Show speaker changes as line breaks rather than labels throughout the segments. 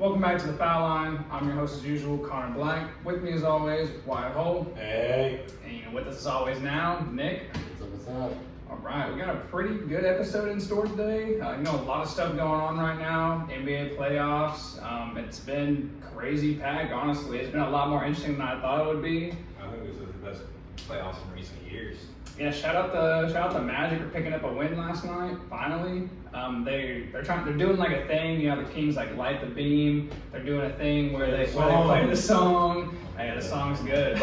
Welcome back to the Foul Line. I'm your host as usual, Connor Blank. With me as always, Wyatt Hull.
Hey.
And with us as always now, Nick.
What's up?
All right, we got a pretty good episode in store today. A lot of stuff going on right now. NBA playoffs. It's been crazy packed, honestly. It's been a lot more interesting than I thought it would be.
I think this is the best playoffs in recent years.
Yeah, shout out the Magic for picking up a win last night. Finally, they're doing like a thing. The Kings like light the beam. They're doing a thing where they play the song. Yeah, the song's good.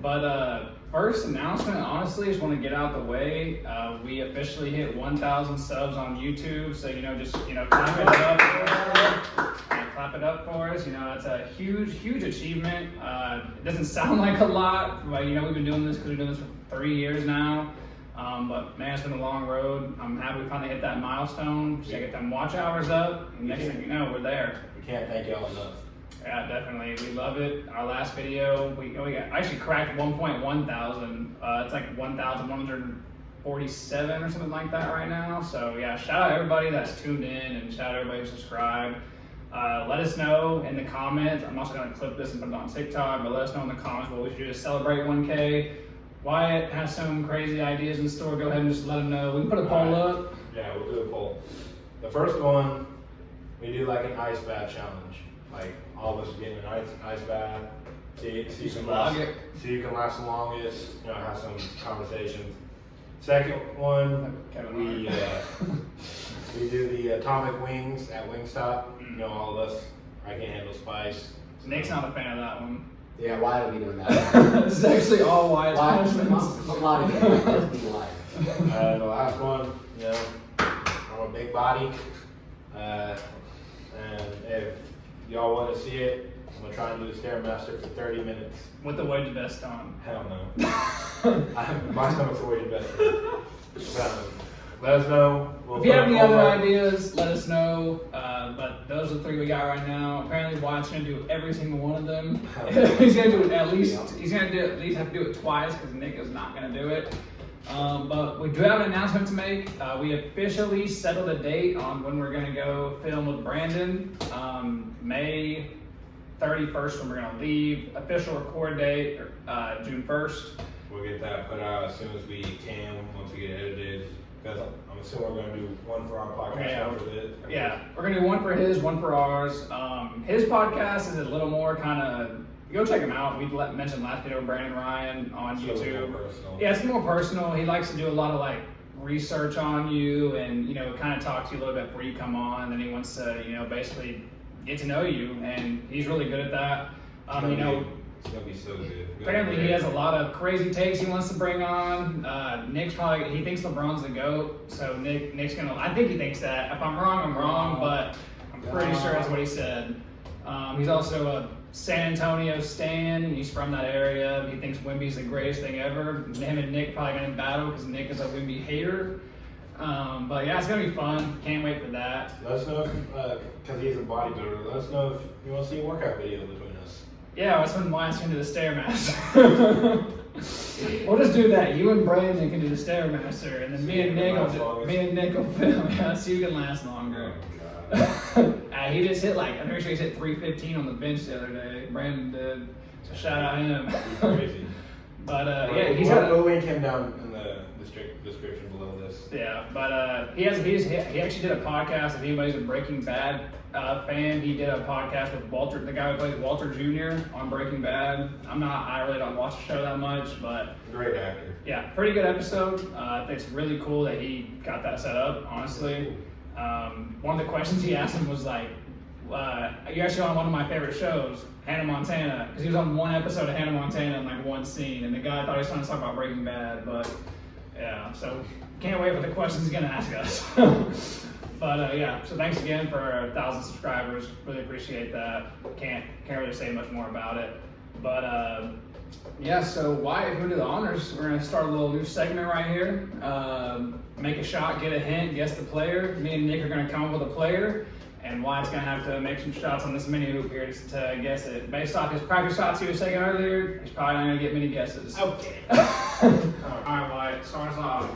But first announcement, honestly, just want to get out the way. We officially hit 1,000 subs on YouTube. So clap it up. Clap it up for us. It's a huge achievement. It doesn't sound like a lot, but we've been doing this because we've been doing this for 3 years now. But man, it's been a long road. I'm happy we finally hit that milestone. Just get them watch hours up. And next thing you know, we're there.
We can't thank y'all enough.
Yeah, definitely. We love it. Our last video, we actually cracked 1.1 thousand. It's like 1,147 or something like that right now. So yeah, shout out everybody that's tuned in and shout out everybody who subscribed. Let us know in the comments. I'm also going to clip this and put it on TikTok, but let us know in the comments what we should do to celebrate 1K. Wyatt has some crazy ideas in store. Go ahead and just let them know. We can put a poll up.
Yeah, we'll do a poll. The first one, we do like an ice bath challenge. Like all of us get in an ice bath. See you can last the longest. Have some conversations. Second one, we do the atomic wings at Wingstop. All of us. I can handle spice.
Nick's not a fan of that one.
Yeah, why are we doing that?
This is actually all Wyatt's punishments.
A lot of games. Let's be live.
The last one, I'm a big body. And if y'all want to see it, I'm going to try and do the Stairmaster for 30 minutes.
With the wedge vest on.
Hell no. My stomach's the wedge vest. Let us know.
If you have any other ideas, let us know. But those are the 3 we got right now. Apparently, Wyatt's going to do every single one of them. He's going to do it at least. He's going to have to do it twice because Nick is not going to do it. But we do have an announcement to make. We officially settled a date on when we're going to go film with Brandon. May 31st when we're going to leave. Official record date June 1st.
We'll get that put out as soon as we can once we get edited. Because I'm assuming we're going to do one for our podcast, one for this.
Yeah, we're going to do one for his, one for ours. His podcast is a little more kind of, go check him out. We mentioned last video, Brandon Ryan on YouTube. Yeah, it's more personal. He likes to do a lot of like research on you and, kind of talk to you a little bit before you come on. And then he wants to, basically get to know you. And he's really good at that.
It's going to be so good.
Apparently he has a lot of crazy takes he wants to bring on. Nick's he thinks LeBron's the GOAT, so Nick's gonna, I think he thinks that. If I'm wrong, I'm wrong, but I'm pretty sure that's what he said. He's also a San Antonio stan, and he's from that area. He thinks Wemby's the greatest thing ever. Him and Nick probably gonna battle because Nick is a Wemby hater. But yeah, it's gonna be fun. Can't wait for that.
Let us know, because he's a bodybuilder, let us know if you want to see a workout video between us.
Yeah, that's when Wyatt's gonna do the Stairmaster. We'll just do that. You and Brandon can do the Stairmaster, and then me and Nick will film. Yeah, so you can last longer.
Oh,
He just hit I'm pretty sure he hit 315 on the bench the other day. Brandon did. So shout out him.
He's crazy.
But yeah, he's got.
We'll link him down in the description below this.
Yeah, but he actually did a podcast. If anybody's a Breaking Bad fan, he did a podcast with Walter, the guy who plays Walter Jr. on Breaking Bad. I really don't watch the show that much, but
great actor.
Yeah, pretty good episode. I think it's really cool that he got that set up. Honestly, one of the questions he asked him was like, "You actually on one of my favorite shows, Hannah Montana," because he was on one episode of Hannah Montana in like one scene, and the guy thought he was trying to talk about Breaking Bad, but yeah, so can't wait for the questions he's gonna ask us. But yeah, so thanks again for 1,000 subscribers. Really appreciate that. Can't really say much more about it. But yeah, so Wyatt, if you do the honors, we're gonna start a little new segment right here. Make a shot, get a hint, guess the player. Me and Nick are gonna come up with a player, and Wyatt's gonna have to make some shots on this mini hoop here to guess it. Based off his practice shots he was taking earlier, he's probably not gonna get many guesses.
Okay.
All right, Wyatt, start us off.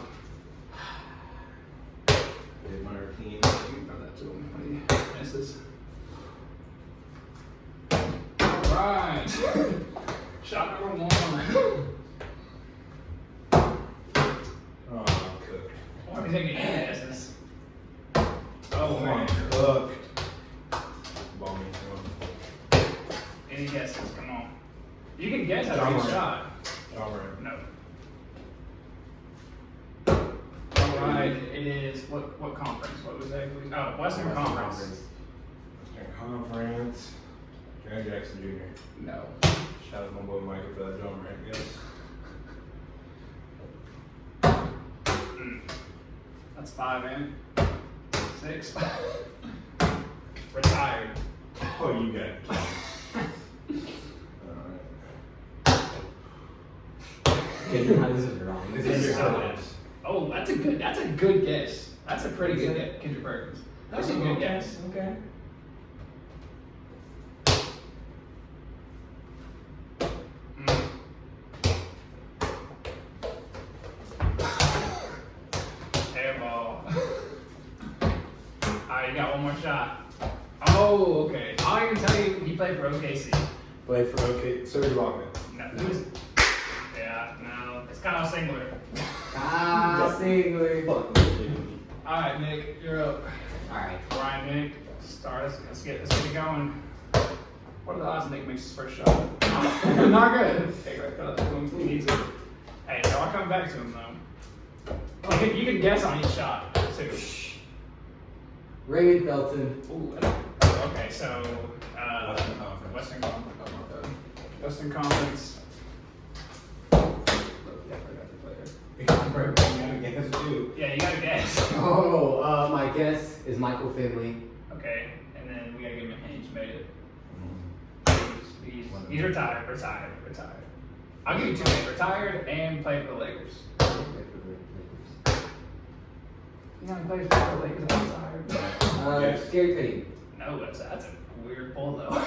My routine.
You can throw that to him when he misses. points. Shot number 1.
Oh, cook.
Why are you taking guesses? Oh, man.
Cook. Ball me.
Any guesses? Come on. You can guess how
John
to
Moran.
shot.
All right.
No. Alright, it is what conference? What was that? Oh, Western Conference.
Western Conference. Jerry Jackson Jr.
No.
Shout out to my boy Michael for that drummer, I guess.
That's 5, man. 6. Retired.
Oh, you got it.
Okay, now this is wrong. This
This
is
is
wrong.
Perkins.
Oh, that's a good guess. That's a pretty good guess, Kendrick Perkins. That's a good guess.
Okay.
Airball. Alright, you got one more shot. Oh, okay. I'll even tell you he played for OKC.
Played for OK. Serge Ibaka.
No, he was. Yeah, no. It's kind of singular.
Ah, singular.
Alright, Nick, you're up.
Alright.
Ryan, Nick, start us. Let's get it going. What are the odds Nick makes his first shot? Not good. Take right cut. He needs it. Hey, so I'll come back to him though. You can guess on each shot too.
Raymond Felton.
Ooh, okay, so
Western Conference.
Western Conference. Oh my God. Western Conference. Yeah, I forgot the player.
You gotta guess too.
Yeah, you gotta guess.
Oh, my guess is Michael Finley.
Okay, and then we gotta give him a hint. You made it. He's retired. I'll give you 2 names. Retired and played for the Lakers. You know, he plays for the Lakers and retired.
Gary Payton.
No, that's a weird pull though.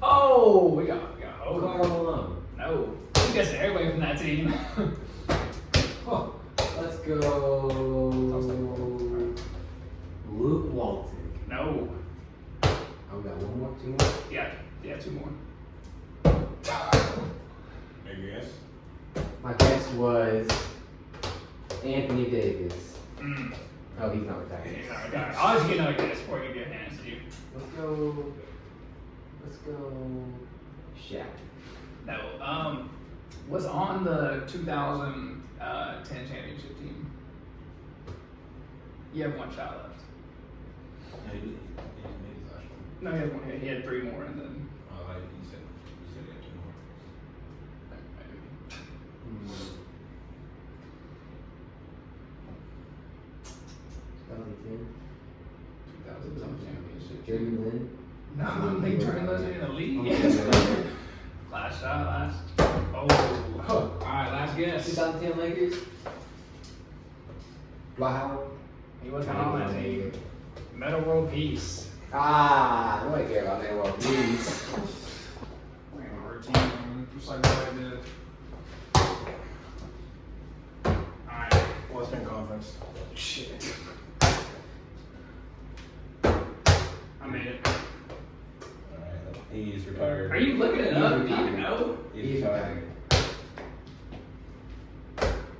Oh, we got. Oh,
Karl Malone.
no. You guessed everybody from that team.
Oh, let's go. Luke Walton.
No.
Oh, we got 1 more, 2 more.
Yeah, 2 more.
Make a guess.
My guess was Anthony Davis.
Mm.
Oh, he's not retired.
He's not retired. I'll just get another guess before you give a hint. Steve.
Let's go. Shaq.
No. Was on the 2010 championship team. You have 1 shot left.
Yeah, he made his last one.
No, he had 1. He had 3 more, and then.
Oh, like you said he had 2 more.
2010.
2010 championship.
Jeremy Lin.
No, they turned those in the league. Last shot, last. Oh. All right, last guess.
2010 Lakers. Dwight Howard.
He wasn't on that team. Metal World Peace.
Ah, nobody care about that. Well, please.
Our team, just like what I did. All right.
Western Conference.
Shit. I made it.
Alright, he's retired.
Are you looking it up? Do you know?
He's retired.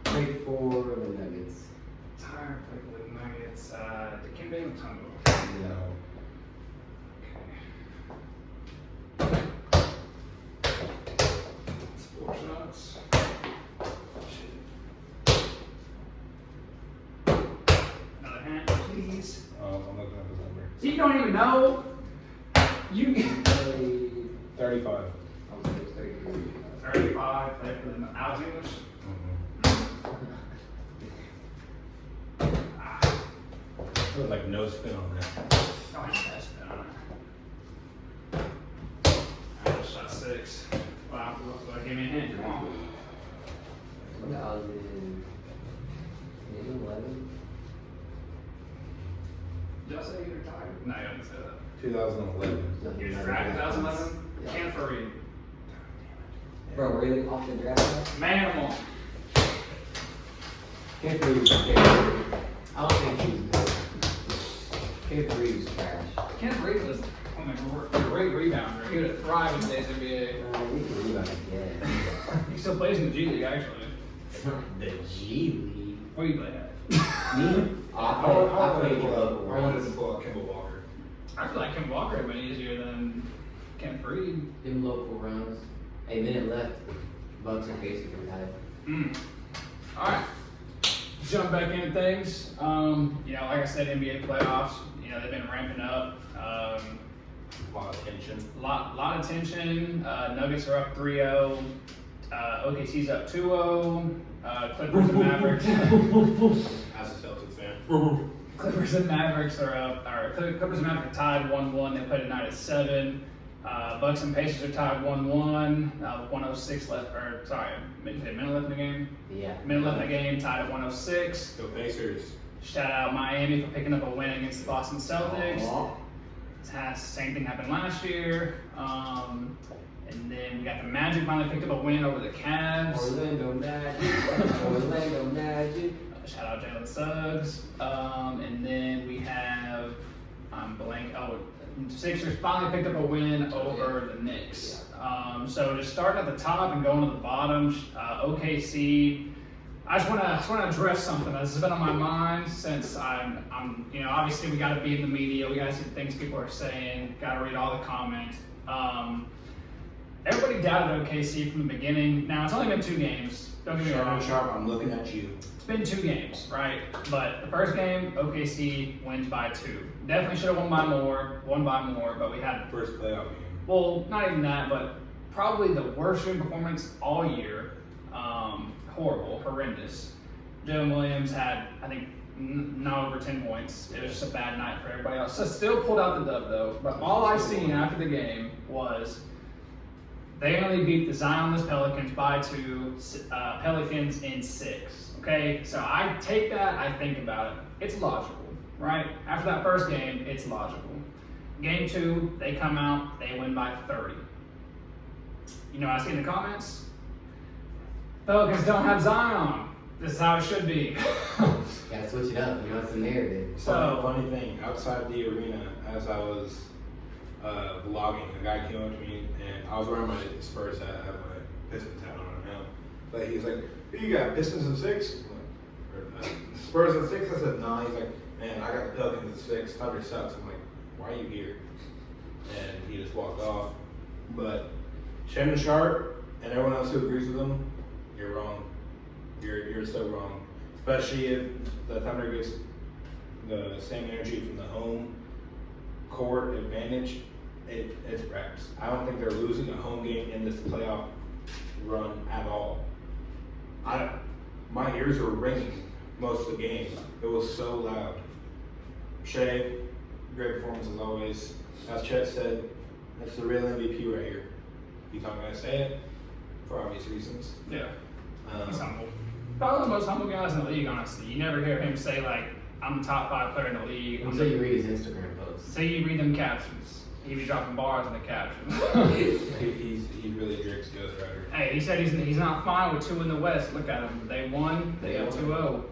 Played for the Nuggets.
Tired played for the Nuggets. Kim Binghamton.
No.
It's 4 shots. Another hand, please.
I'm looking up his number.
So you don't even know. You
Played.
35.
I was gonna say
35. Played for the Alex English.
There's like no spin on that.
Oh, I just passed it on. Alright, shot 6. Wow, well, give me a hint. Come on.
2011.
Did I say you retired? No, you didn't say that.
2011.
You was drafted 2011?
Yeah.
Can't for read.
Bro, were you off the draft class?
Manimal.
Can't believe he was I don't think he was good. Can't believe he was trash.
Kenneth Reed was like a great rebounder. He would thrive in today's NBA.
We can rebound again.
He still plays in the G League, actually.
The G League.
Where you play at?
Me? I played your local
I wanted
ones.
to pull out Kimball Walker.
I feel like Kevin Walker had been easier than Ken Freed.
Them local runs. A minute left. Bucks and Pacers are tied.
All right. Jump back into things. Like I said, NBA playoffs. They've been ramping up.
A lot of tension.
Lot of tension. Nuggets are up 3-0. OKC's up 2-0. Clippers and Mavericks.
As a Celtics fan.
Clippers and Mavericks are up. Clippers and Mavericks are tied 1-1. They play tonight at 7. Bucks and Pacers are tied 1-1. 106 left. Minute left in the game.
Yeah.
Minute left in the game. Tied at 106.
Go Pacers.
Shout out Miami for picking up a win against the Boston Celtics.
Aw.
Same thing happened last year. And then we got the Magic finally picked up a win over the Cavs.
Orlando Magic.
Shout out Jalen Suggs. And then we have Sixers finally picked up a win over the Knicks. So just starting at the top and going to the bottom, OKC. I just want to address something that's been on my mind since I'm obviously we got to be in the media, we got to see the things people are saying, got to read all the comments. Everybody doubted OKC from the beginning. Now it's only been 2 games. Don't get me wrong.
Sharp, I'm looking at you.
It's been 2 games, right? But the first game, OKC wins by 2. Definitely should have won by more, but we had
First playoff game.
well, not even that, but probably the worst shooting performance all year. Horrible, horrendous. Jalen Williams had, I think, not over 10 points. It was just a bad night for everybody else. So still pulled out the dub though. But all I seen after the game was they only beat the Zionless Pelicans by 2, Pelicans in 6. Okay, so I take that, I think about it. It's logical, right? After that first game, it's logical. Game 2, they come out, they win by 30. I see in the comments, Pelicans don't have Zion. This is how it should be.
Gotta switch it up, it's the narrative.
So-
funny thing, outside the arena, as I was vlogging, a guy came up to me, and I was wearing my Spurs hat, I have my Pistons hat on now. But he's like, "Who you got, Pistons in 6? Spurs in 6? I said, "No." He's like, "Man, I got the Pelicans in 6. Thunder sucks." I'm like, "Why are you here?" And he just walked off. But Shannon Sharp and everyone else who agrees with him, you're wrong. You're so wrong. Especially if the Thunder gets the same energy from the home court advantage, it's wraps. I don't think they're losing a home game in this playoff run at all. My ears were ringing most of the game. It was so loud. Shea, great performance as always. As Chet said, that's the real MVP right here. He's not gonna say it for obvious reasons.
Yeah. He's humble. Probably the most humble guys in the league, honestly. You never hear him say, like, I'm the top 5 player in the league.
Until you read his Instagram posts.
Say you read them captions. He be dropping bars in the captions.
He really drinks ghostwriter.
Hey, he said he's not fine with 2 in the West. Look at him. They won. They got 2-0.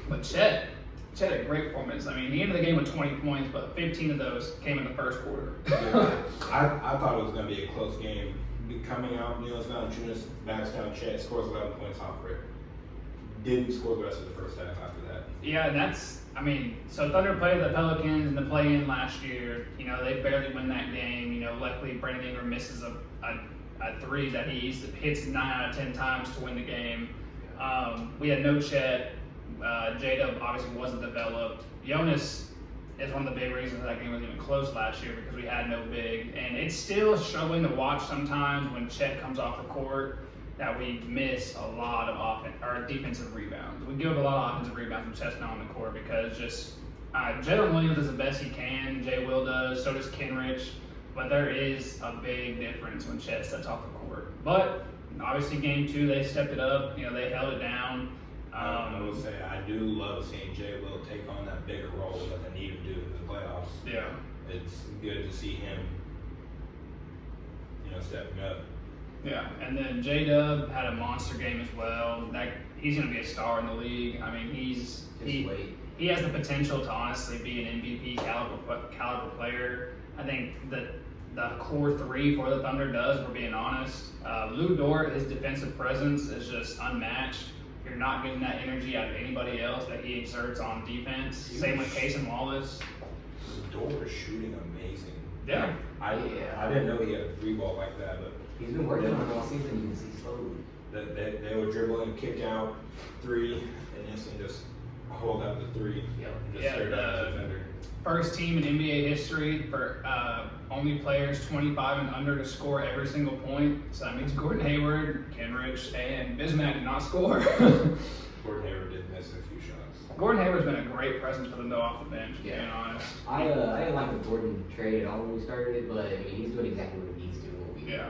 But Chet had a great performance. I mean, he ended the game with 20 points, but 15 of those came in the first quarter.
I thought it was going to be a close game. Coming out, kneels down, Junis backs down, Chet scores 11 points off for it. Didn't score the rest of the first half after that.
Yeah, so Thunder played the Pelicans in the play-in last year. They barely win that game. Luckily Brandon Ingram misses a 3 that he hits 9 out of 10 times to win the game. We had no Chet. J-Dub obviously wasn't developed. Jonas is one of the big reasons that game was even close last year because we had no big. And it's still struggling to watch sometimes when Chet comes off the court that we miss a lot of defensive rebounds. We give up a lot of offensive rebounds when Chet's not on the court because Jalen Williams does the best he can. Jay Will does, so does Kenrich. But there is a big difference when Chet steps off the court. But obviously game 2, they stepped it up. They held it down.
I will say I do love seeing Jay Will take on that bigger role that they need to do in the playoffs.
Yeah.
It's good to see him, stepping up.
Yeah, and then J-Dub had a monster game as well. He's going to be a star in the league. I mean,
Just wait.
he has the potential to honestly be an MVP caliber player. I think that the core three for the Thunder does, if we're being honest. Lou Dort, his defensive presence is just unmatched. You're not getting that energy out of anybody else that he exerts on defense. Same with Case and Wallace.
Dort was shooting amazing.
Yeah.
I didn't know he had a 3-ball like that, but
He's been working on it all season. You can see slowly.
they would dribble and kick out 3 and instantly just hold out the 3 and just stare down the defender.
First team in NBA history for only players 25 and under to score every single point. So that means Gordon Hayward, Kenrich, and Bismack did not score.
Gordon Hayward did miss a few shots.
Gordon Hayward's been a great presence for them though off the bench, being honest.
I didn't like the Gordon trade at all when we started it, but I mean he's doing exactly what he needs to.
Yeah.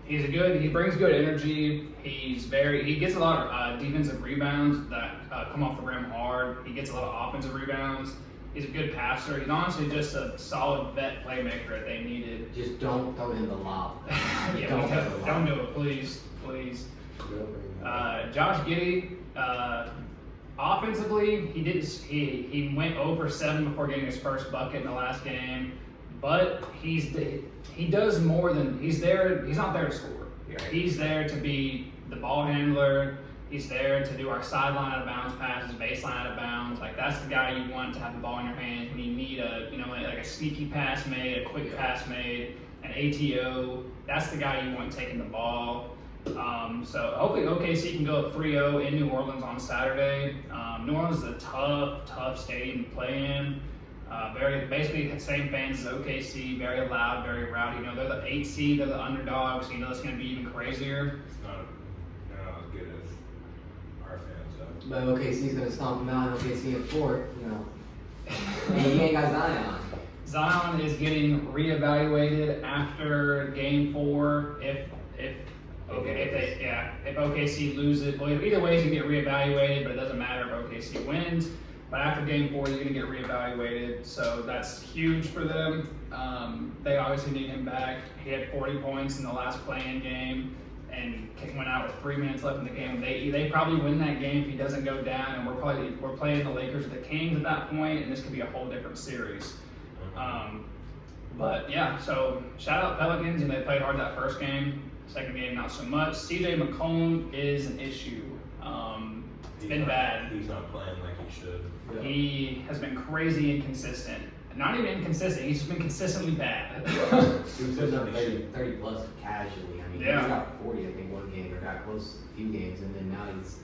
He brings good energy. He gets a lot of defensive rebounds that come off the rim hard. He gets a lot of offensive rebounds. He's a good passer. He's honestly just a solid vet playmaker that they needed.
Just don't throw him the lob.
Don't do it, please. Josh Giddey, offensively, he went over 7 before getting his first bucket in the last game, but he does more than he's there. He's not there to score. He's there to be the ball handler. He's there to do our sideline out of bounds passes, baseline out of bounds. Like that's the guy you want to have the ball in your hands when you need like a sneaky pass made, a quick pass made, an ATO. That's the guy you want taking the ball. So hopefully OKC can go up 3-0 in New Orleans on Saturday. New Orleans is a tough stadium to play in. Basically the same fans as OKC, very loud, very rowdy. They're the 8 seed, they're the underdogs. It's going to be even crazier.
They're not as good as our fans, though.
But OKC's gonna stomp him out. OKC at 4, And he ain't got Zion.
Zion is getting reevaluated after Game 4. If OKC loses, well, either way he's gonna get reevaluated, but it doesn't matter if OKC wins. But after Game 4, he's gonna get reevaluated, so that's huge for them. They obviously need him back. He had 40 points in the last play-in game, and went out with 3 minutes left in the game. They probably win that game if he doesn't go down, and we're playing the Lakers or the Kings at that point, and this could be a whole different series. But yeah, so shout out Pelicans, and they played hard that first game. Second game, not so much. CJ McCollum is an issue. It's been bad.
He's not playing like he should.
Yeah.
He has been crazy inconsistent. Not even inconsistent, he's just been consistently bad.
He was up 30 plus casually. I mean, he got 40, I think, one game, or got close a few games, and then now he's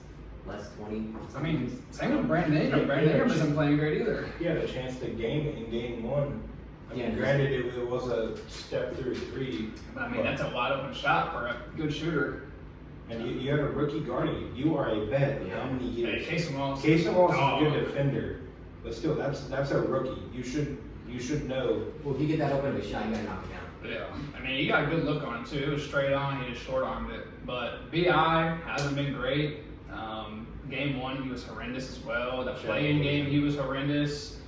less 20.
I mean, same with Brandon Ingram. Brandon Ingram isn't playing great either.
He had a chance to game it in Game 1. Granted, it was a step through 3.
I mean, that's a wide open shot for a good shooter.
And you have a rookie guarding you. You are a vet. How many years?
Case Wallace
is a good defender, but still, that's a rookie. You should know.
Well, if you get that open of a shot, you gotta knock it down.
Yeah, I mean, he got a good look on it too. It was straight on. He just short armed it. But BI hasn't been great. Game 1, he was horrendous as well. The play-in game, he was horrendous.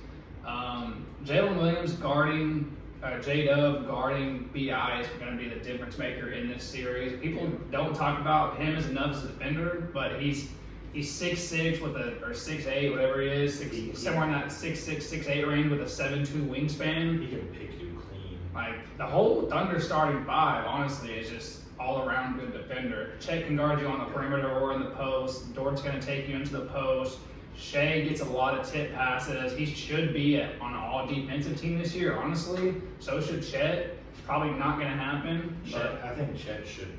Jalen Williams guarding. J-Dub guarding BI is going to be the difference maker in this series. People don't talk about him as enough as a defender, but he's 6'6" or 6'8", whatever he is, somewhere in that 6'6", 6'8" range with a 7'2" wingspan.
He can pick you clean.
Like the whole Thunder starting 5, honestly, is just all around good defender. Chet can guard you on the perimeter or in the post. Dort's going to take you into the post. Shea gets a lot of tip passes. He should be on an all-defensive team this year, honestly. So should Chet. Probably not going to happen.
I think Chet should.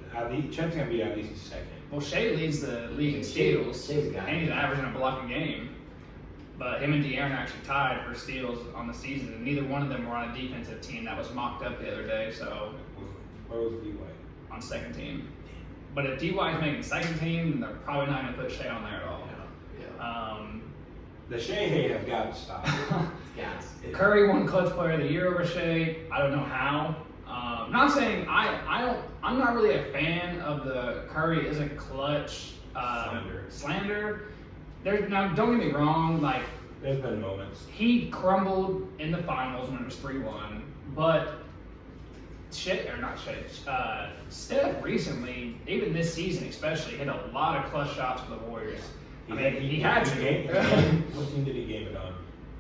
Chet's going to be at least second.
Well, Shea leads the league in steals, and he's averaging a block a game. But him and De'Aaron actually tied for steals on the season, and neither one of them were on a defensive team. That was mocked up the other day. So
where was D-White?
On second team. But if D-White's making second team, then they're probably not going to put Shea on there at all.
The Shea have got to stop.
Curry won Clutch Player of the Year over Shea. I don't know how. Not saying I'm not really a fan of the Curry isn't clutch slander. Now don't get me wrong, like
there's been moments.
He crumbled in the finals when it was 3-1, but Steph recently, even this season especially, hit a lot of clutch shots for the Warriors. He had to.
What team did he game it on?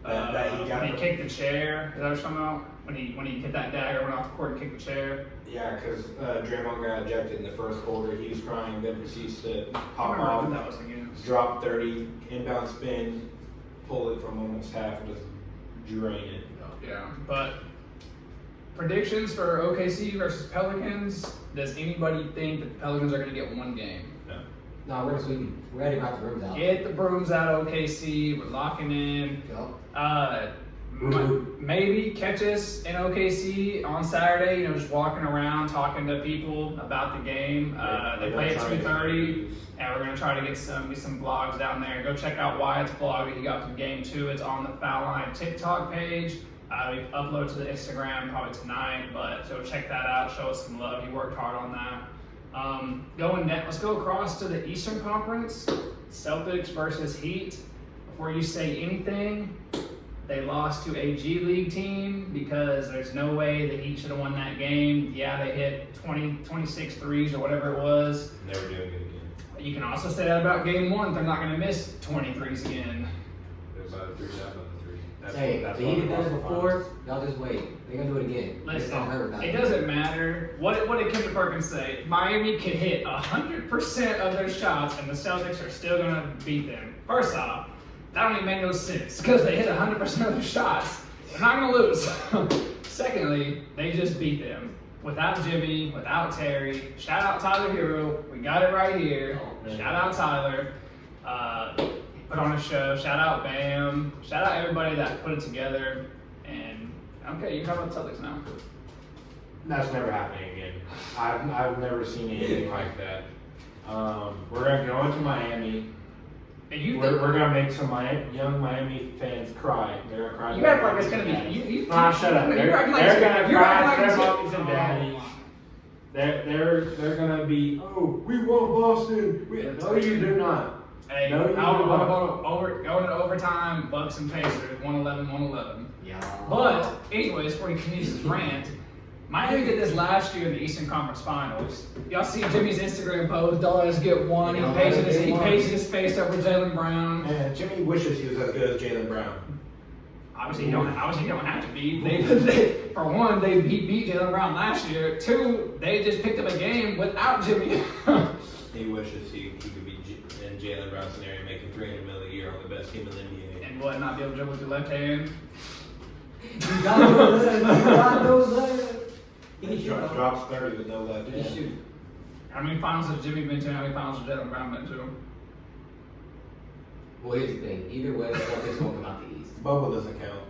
That he got.
When he kicked the chair. Is that what you're talking about? When he hit that dagger, went off the court and kicked the chair.
Yeah, because Draymond got ejected in the first quarter. He was crying, then proceeds to pop
I
off.
remember that was against.
Drop 30, inbound spin, pull it from almost half, and just drain it.
Yeah, but predictions for OKC versus Pelicans. Does anybody think that the Pelicans are going to get one game?
No.
No, we're sweeping. We're ready to got the brooms out.
Get the brooms out, OKC. We're locking in.
Yep.
Maybe catch us in OKC on Saturday. Just walking around, talking to people about the game. They play at 2:30, and we're gonna try to get some vlogs down there. Go check out Wyatt's vlog that he got from Game 2. It's on the Foul Line TikTok page. We upload to the Instagram probably tonight, but so check that out. Show us some love. He worked hard on that. Let's go across to the Eastern Conference. Celtics versus Heat. Before you say anything, they lost to a G League team because there's no way the Heat should have won that game. Yeah, they hit 26 threes or whatever it was.
Never doing it again.
You can also say that about Game 1. They're not going to miss 20 threes again.
There's about a 3 down on the 3.
Hey, if the Heat did it before, y'all just wait. They're going to do it again.
Listen, it doesn't matter. What did Kendrick Perkins say? Miami can hit 100% of their shots, and the Celtics are still going to beat them. First off, that don't even make no sense because they hit 100% of their shots. They're not going to lose. Secondly, they just beat them. Without Jimmy, without Terry. Shout out Tyler Hero. We got it right here. Shout out Tyler. Put on a show. Shout out Bam. Shout out everybody that put it together. And okay, you can talk about the Celtics now.
That's never happening again. I've never seen anything like that. We're gonna go into Miami.
And
we're gonna make some young Miami fans cry. They're gonna cry.
You act like it's gonna be.
Shut up. They're gonna cry. Their mommies and daddies. They're gonna be. Oh, we won Boston. No, you do not.
Hey,
no, you do not.
Going to overtime. Bucks and Pacers. 111.
Yeah.
But anyways, before you finish this rant, Miami did this last year in the Eastern Conference Finals. Y'all see Jimmy's Instagram post, dollars get one. He pasted his face over Jaylen Brown.
Man, Jimmy wishes he was as good as Jaylen Brown.
Obviously, you don't have to be. For one, he beat Jaylen Brown last year. Two, they just picked up a game without Jimmy.
He wishes he could be in Jaylen Brown's scenario, making $300 million a year on the best team in the NBA.
And what, not be able to dribble with your left hand?
You got those legs.
He drops 30 with no left hand.
Shoot.
How many finals has Jimmy been to? How many finals has Jaylen Brown been to?
Well, here's the thing. Either way, the Celtics won't come out the East.
Bubble doesn't count.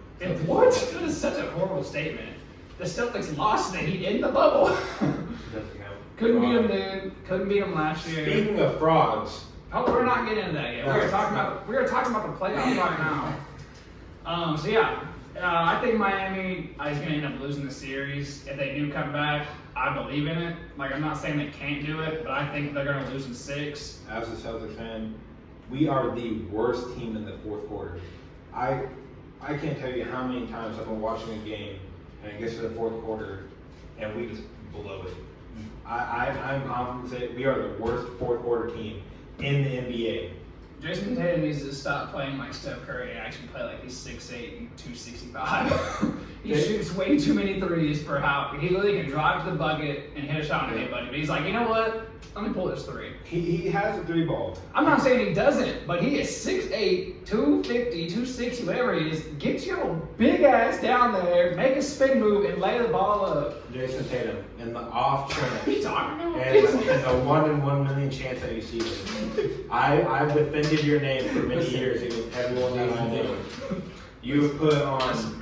What? That is such a horrible statement. The Celtics lost the Heat in the bubble.
Doesn't count.
Couldn't beat them then. Couldn't beat them last year.
Speaking of frogs.
Oh, we're not getting into that yet. We're talking about the playoffs right now. So yeah, I think Miami is going to end up losing the series. If they do come back, I believe in it. Like, I'm not saying they can't do it, but I think they're going to lose in 6.
As a Celtics fan, we are the worst team in the fourth quarter. I can't tell you how many times I've been watching a game and it gets to the fourth quarter and we just blow it. I'm confident to say we are the worst fourth quarter team in the NBA.
Jason Tatum needs to stop playing like Steph Curry and actually play like he's 6'8" and 265. He shoots way too many threes for how he literally can drive to the bucket and hit a shot on anybody. But he's like, you know what? Let me pull this 3.
He has a 3 ball.
I'm not saying he doesn't, but he is 6'8", 250, 260, whatever he is. Get your big ass down there, make a spin move, and lay the ball up.
Jason Tatum in the off chance.
What are you talking about?
And a 1 in 1 million chance that you see this. I've defended your name for many years against everyone that I know. You've put on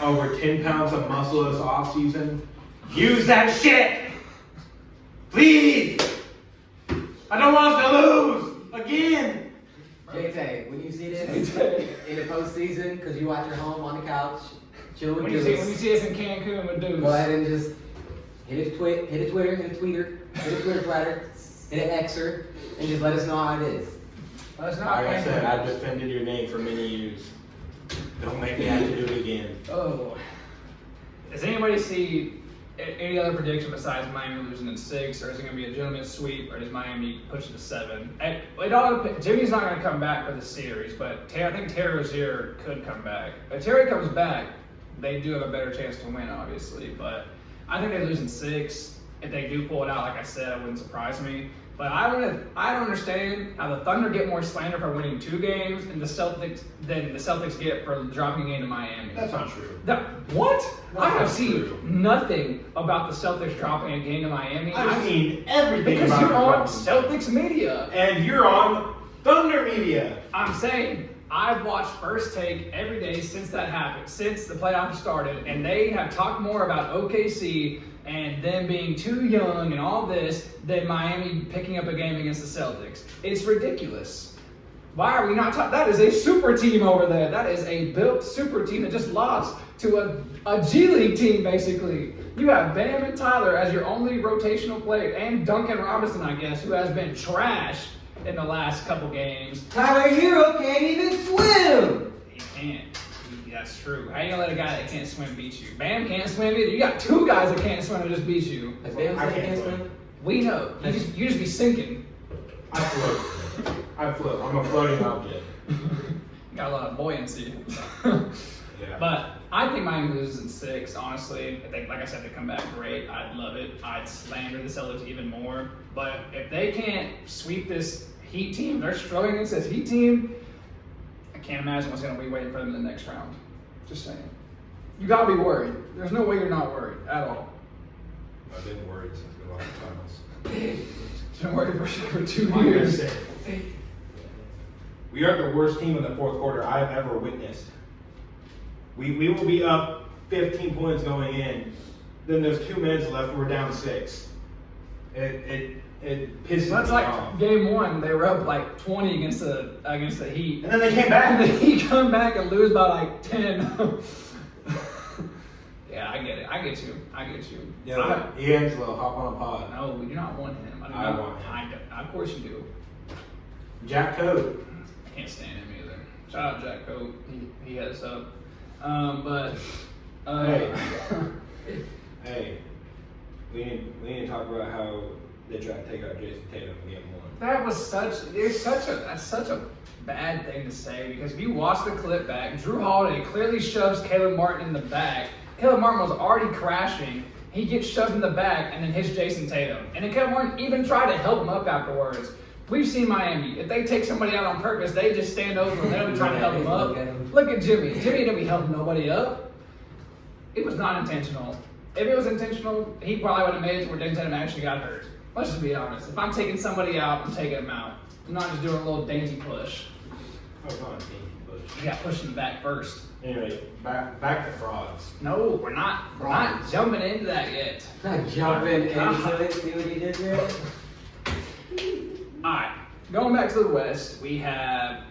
over 10 pounds of muscle this offseason. Use that shit! Please! I don't want us to lose! Again!
JT, when you see this in the postseason, because you watch your home on the couch, chill with
When you see us in Cancun with dudes.
go ahead and just hit a Twitter, hit a Twitter flatter, hit an Xer, and just let us know how it is.
Like
I said, I've defended your name for many years. Don't make me have to do it again.
Oh. Does anybody see any other prediction besides Miami losing in 6, or is it going to be a gentleman's sweep, or does Miami push it to 7? It all depends. Jimmy's not going to come back for the series, but I think Terry Rozier could come back. If Terry comes back, they do have a better chance to win, obviously. But I think they lose in 6. If they do pull it out, like I said, it wouldn't surprise me. But I don't understand how the Thunder get more slander for winning 2 games than the Celtics get for dropping a game to Miami.
That's not true.
What?
That's
I have
not
seen
true.
nothing about the Celtics dropping a game to Miami.
I've seen everything
because
about
you're
the
on
Celtics.
Celtics media.
And you're on Thunder media.
I'm saying I've watched First Take every day since that happened, since the playoffs started, and they have talked more about OKC and them being too young and all this than Miami picking up a game against the Celtics. It's ridiculous. Why are we not talking? That is a super team over there. That is a built super team that just lost to a G League team, basically. You have Bam and Tyler as your only rotational player, and Duncan Robinson, I guess, who has been trash in the last couple games.
Tyler Hero can't even swim.
He can't. That's true. How you gonna let a guy that can't swim beat you? Bam can't swim either. You got 2 guys that can't swim that just beat you.
Has Bam
I
said he
can't
can't
swim.
swim?
We know. You just be sinking.
I float. I'm a floating object.
You got a lot of buoyancy.
Yeah.
But I think Miami loses in 6, honestly. If they, like I said, they come back great. I'd love it. I'd slander the Celtics even more. But if they can't sweep this Heat team, they're struggling against this Heat team, I can't imagine what's going to be waiting for them in the next round. Just saying. You got to be worried. There's no way you're not worried at all.
I've been worried since we lost the finals.
Been worried for 2 years.
We are the worst team in the fourth quarter I've ever witnessed. We will be up 15 points going in. Then there's 2 minutes left and we're down 6. It pisses
That's
me
like
off.
game 1. They were up like 20 against the Heat.
And then they came back.
And the Heat come back and lose by like 10. Yeah, I get it. I get you.
Yeah, D'Angelo, hop on a pod.
No, we do not want him.
I want him.
Of course you do.
Jack Code.
I can't stand him either. Shout out Jack Cope. He had us up.
Hey, we need to talk about how they tried to take out Jason Tatum in game 1.
That was that's such a bad thing to say, because if you watch the clip back, Drew Holiday clearly shoves Caleb Martin in the back. Caleb Martin was already crashing. He gets shoved in the back and then hits Jason Tatum. And then Caleb Martin even tried to help him up afterwards. We've seen Miami. If they take somebody out on purpose, they just stand over and they don't be trying to help him up. Look at Jimmy. Jimmy didn't be helping nobody up. It was not intentional. If it was intentional, he probably would have made it to where Jason Tatum actually got hurt. Let's just be honest. If I'm taking somebody out, I'm taking him out. I'm not just doing a little dainty push.
Oh, come on, team.
You got pushed in the back first.
Anyway, back to frauds.
No, we're not jumping into that yet.
Not jumping into it. See what he did there?
Alright, going back to the West, we have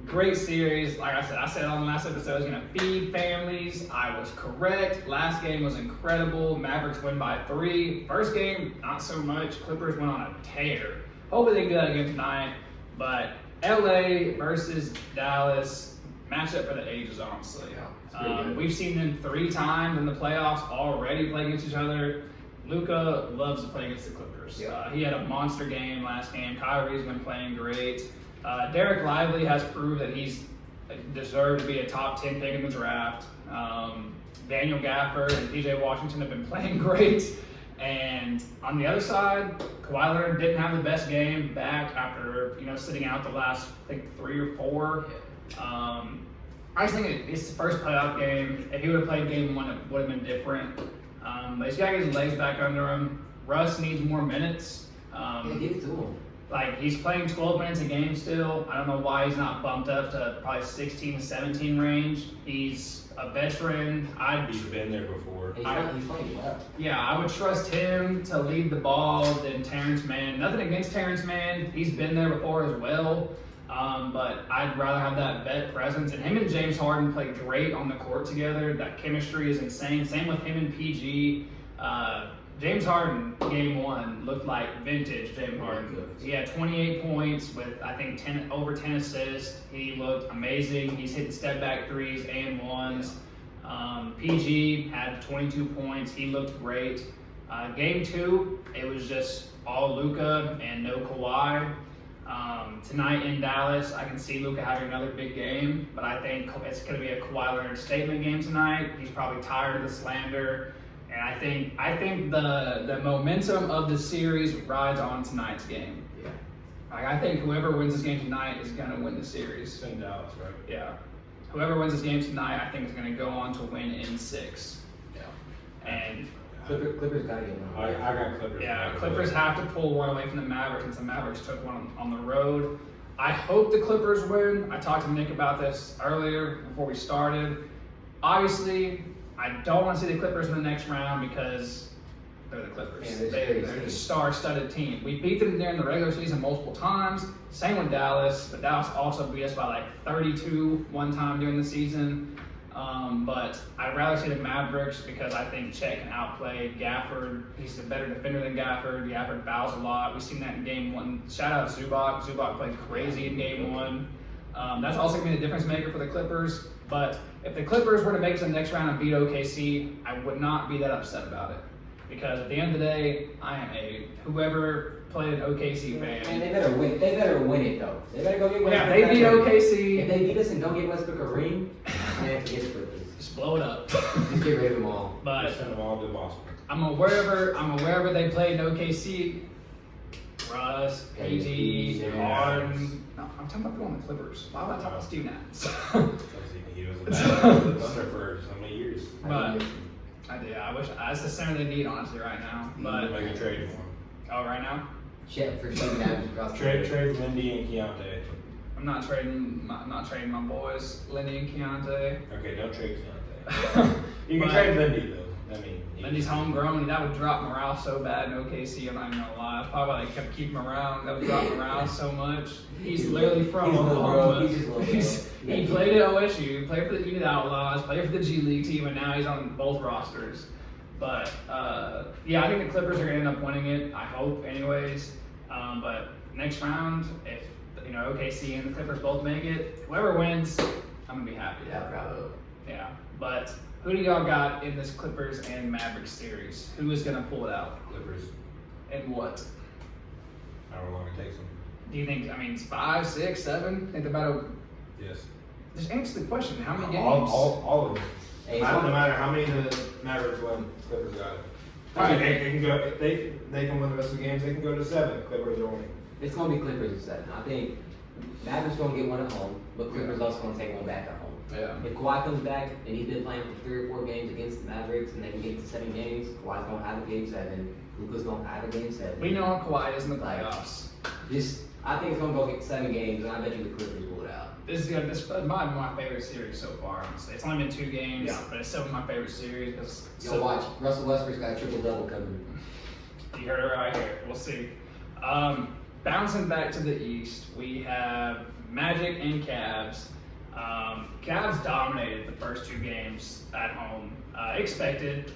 great series. Like I said on the last episode, it's going to feed families. I was correct. Last game was incredible. Mavericks win by 3. First game, not so much. Clippers went on a tear. Hopefully they can do that again tonight. But LA versus Dallas, matchup for the ages, honestly. We've seen them 3 times in the playoffs already play against each other. Luka loves to play against the Clippers. He had a monster game last game. Kyrie's been playing great. Derek Lively has proved that he's deserved to be a top 10 pick in the draft. Daniel Gafford and PJ Washington have been playing great. And on the other side, Kawhi Leonard didn't have the best game back after sitting out the last, I think, 3 or 4. I just think it's the first playoff game. If he would have played game 1, it would have been different. But he's got to get his legs back under him. Russ needs more minutes.
Give it to him.
Like, he's playing 12 minutes a game still. I don't know why he's not bumped up to probably 16 to 17 range. He's a veteran.
He's been there before.
He's playing well.
Yeah, I would trust him to lead the ball than Terrence Mann. Nothing against Terrence Mann. He's been there before as well. But I'd rather have that vet presence. And him and James Harden play great on the court together. That chemistry is insane. Same with him and PG. James Harden, game 1, looked like vintage James Harden. He had 28 points with, I think, over 10 assists. He looked amazing. He's hitting step-back threes and ones. PG had 22 points. He looked great. Game 2, it was just all Luka and no Kawhi. Tonight in Dallas, I can see Luka having another big game, but I think it's going to be a Kawhi Leonard statement game tonight. He's probably tired of the slander, and I think the momentum of the series rides on tonight's game.
Yeah.
Like, I think whoever wins this game tonight is going to win the series.
It's in Dallas, right?
Yeah. Whoever wins this game tonight, I think is going to go on to win in 6. Yeah. And
Clippers got to get one.
I got Clippers.
yeah, Clippers have to pull one away from the Mavericks since the Mavericks took one on the road. I hope the Clippers win. I talked to Nick about this earlier before we started. Obviously, I don't want to see the Clippers in the next round because they're the Clippers.
Yeah, they're
a star-studded team. We beat them during the regular season multiple times. Same with Dallas, but Dallas also beat us by like 32 one time during the season. But I'd rather see the Mavericks because I think Chet can outplay Gafford. He's a better defender than Gafford. Gafford fouls a lot. We've seen that in game 1. Shout out Zubac. Zubac played crazy in game 1. That's also going to be the difference maker for the Clippers. But if the Clippers were to make it to the next round and beat OKC, I would not be that upset about it. Because at the end of the day, I am whoever played an OKC fan.
And they better win. They better win it though. They better go get Westbrook.
Yeah, they beat OKC.
If they beat us and don't get Westbrook a ring, man, forget the Clippers.
Just blow it up.
Just get rid of them all.
But
Send them all to Boston.
I'm wherever they played in OKC. Russ, KD, Harden. No, I'm talking about going to the Clippers. Why would I talk about Steve Nash?
He was a bad Thunder for so many years.
But I wish that's the center they need honestly right now. But
Make a trade for him.
oh, right now
Shit for shooting down across the
Trade Lindy and Keontae.
I'm not trading my boys, Lindy and Keontae.
Okay, don't trade Keontae. You can trade Lindy though. I mean,
Lindy's homegrown. That would drop morale so bad in OKC. I'm not even gonna lie. That's probably why they kept keeping him around. That would drop morale so much. He's literally from Oklahoma. He played at OSU. He played for the Unit Outlaws. Played for the G League team, and now he's on both rosters. But yeah, I think the Clippers are gonna end up winning it. I hope, anyways. But next round, if OKC and the Clippers both make it, whoever wins, I'm gonna be happy.
Yeah, bravo.
Yeah, but who do y'all got in this Clippers and Mavericks series? Who is going to pull it out?
Clippers.
And what?
However long it takes them.
Do you think, 5, 6, 7? Think about
Yes.
Just answer the question. How many games?
All of them.
Hey,
No matter how many the Mavericks win, Clippers got it.
All right.
They can go. If they can win the rest of the games. They can go to 7. Clippers are winning.
It's gonna be Clippers in 7. I think Mavericks gonna get one at home, but Clippers also gonna take one back at home.
Yeah.
If Kawhi comes back and he's been playing for 3 or 4 games against the Mavericks and they can get to 7 games, Kawhi's gonna have a game 7. Luka's gonna have a game 7.
We know Kawhi is in the playoffs.
I think it's gonna go get 7 games, and I bet you the Clippers pull it out.
This might be my favorite series so far. Honestly. It's only been 2 games, but it's still my favorite series because.
Yo, watch. Russell Westbrook's got a triple-double coming.
You heard it right here. We'll see. Bouncing back to the East, we have Magic and Cavs. Cavs dominated the first 2 games at home. Expected.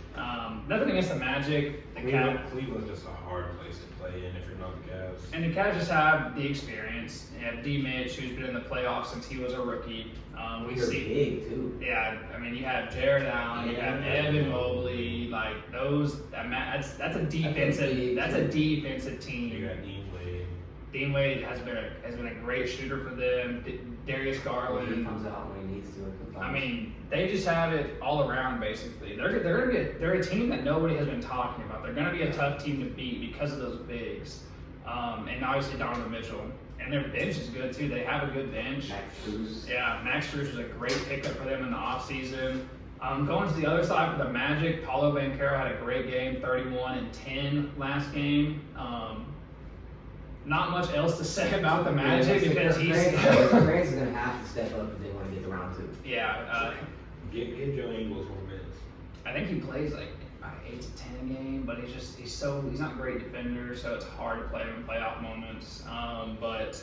Nothing against the Magic.
Cleveland's just a hard place to play in if you're not the Cavs.
And the Cavs just have the experience. You have D. Mitch, who's been in the playoffs since he was a rookie.
They're big, too.
Yeah, you have Jared Allen, you have Evan Mobley, like those. That's a defensive. That's a defensive team.
You got Dean Wade.
Dean Wade has been a great shooter for them. Darius Garland.
He comes out when he needs to.
They just have it all around basically. They're a team that nobody has been talking about. They're gonna be a tough team to beat because of those bigs, and obviously Donovan Mitchell. And their bench is good too. They have a good bench.
Max Strus.
Yeah, Max Strus was a great pickup for them in the offseason. Going to the other side for the Magic, Paulo Banchero had a great game, 31 and 10 last game. Not much else to say about the Magic because he's.
Grant's gonna have to step up if they want to get to round 2.
Yeah.
Get Joe Ingles 4 minutes.
I think he plays like 8 to 10 game, but he's not a great defender, so it's hard to play him in playoff moments. But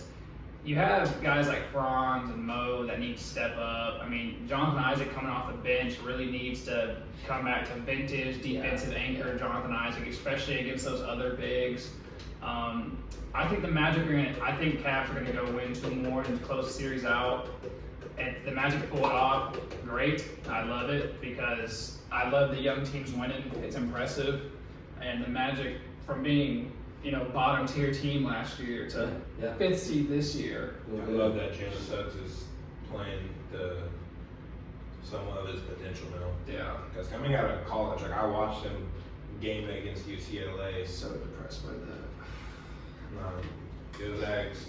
you have guys like Franz and Mo that need to step up. Jonathan Isaac coming off the bench really needs to come back to vintage defensive anchor Jonathan Isaac, especially against those other bigs. I think the Magic I think Cavs are gonna go win 2 more and close the series out. And the Magic pull it off, great. I love it because I love the young teams winning. It's impressive. and the Magic from being, bottom tier team last year to
Yeah.
5th seed this year.
I love that Jalen Suggs is playing to somewhat of his potential now.
Yeah.
Because coming out of college, like I watched him game against UCLA.
So depressed by that.
Good Zags.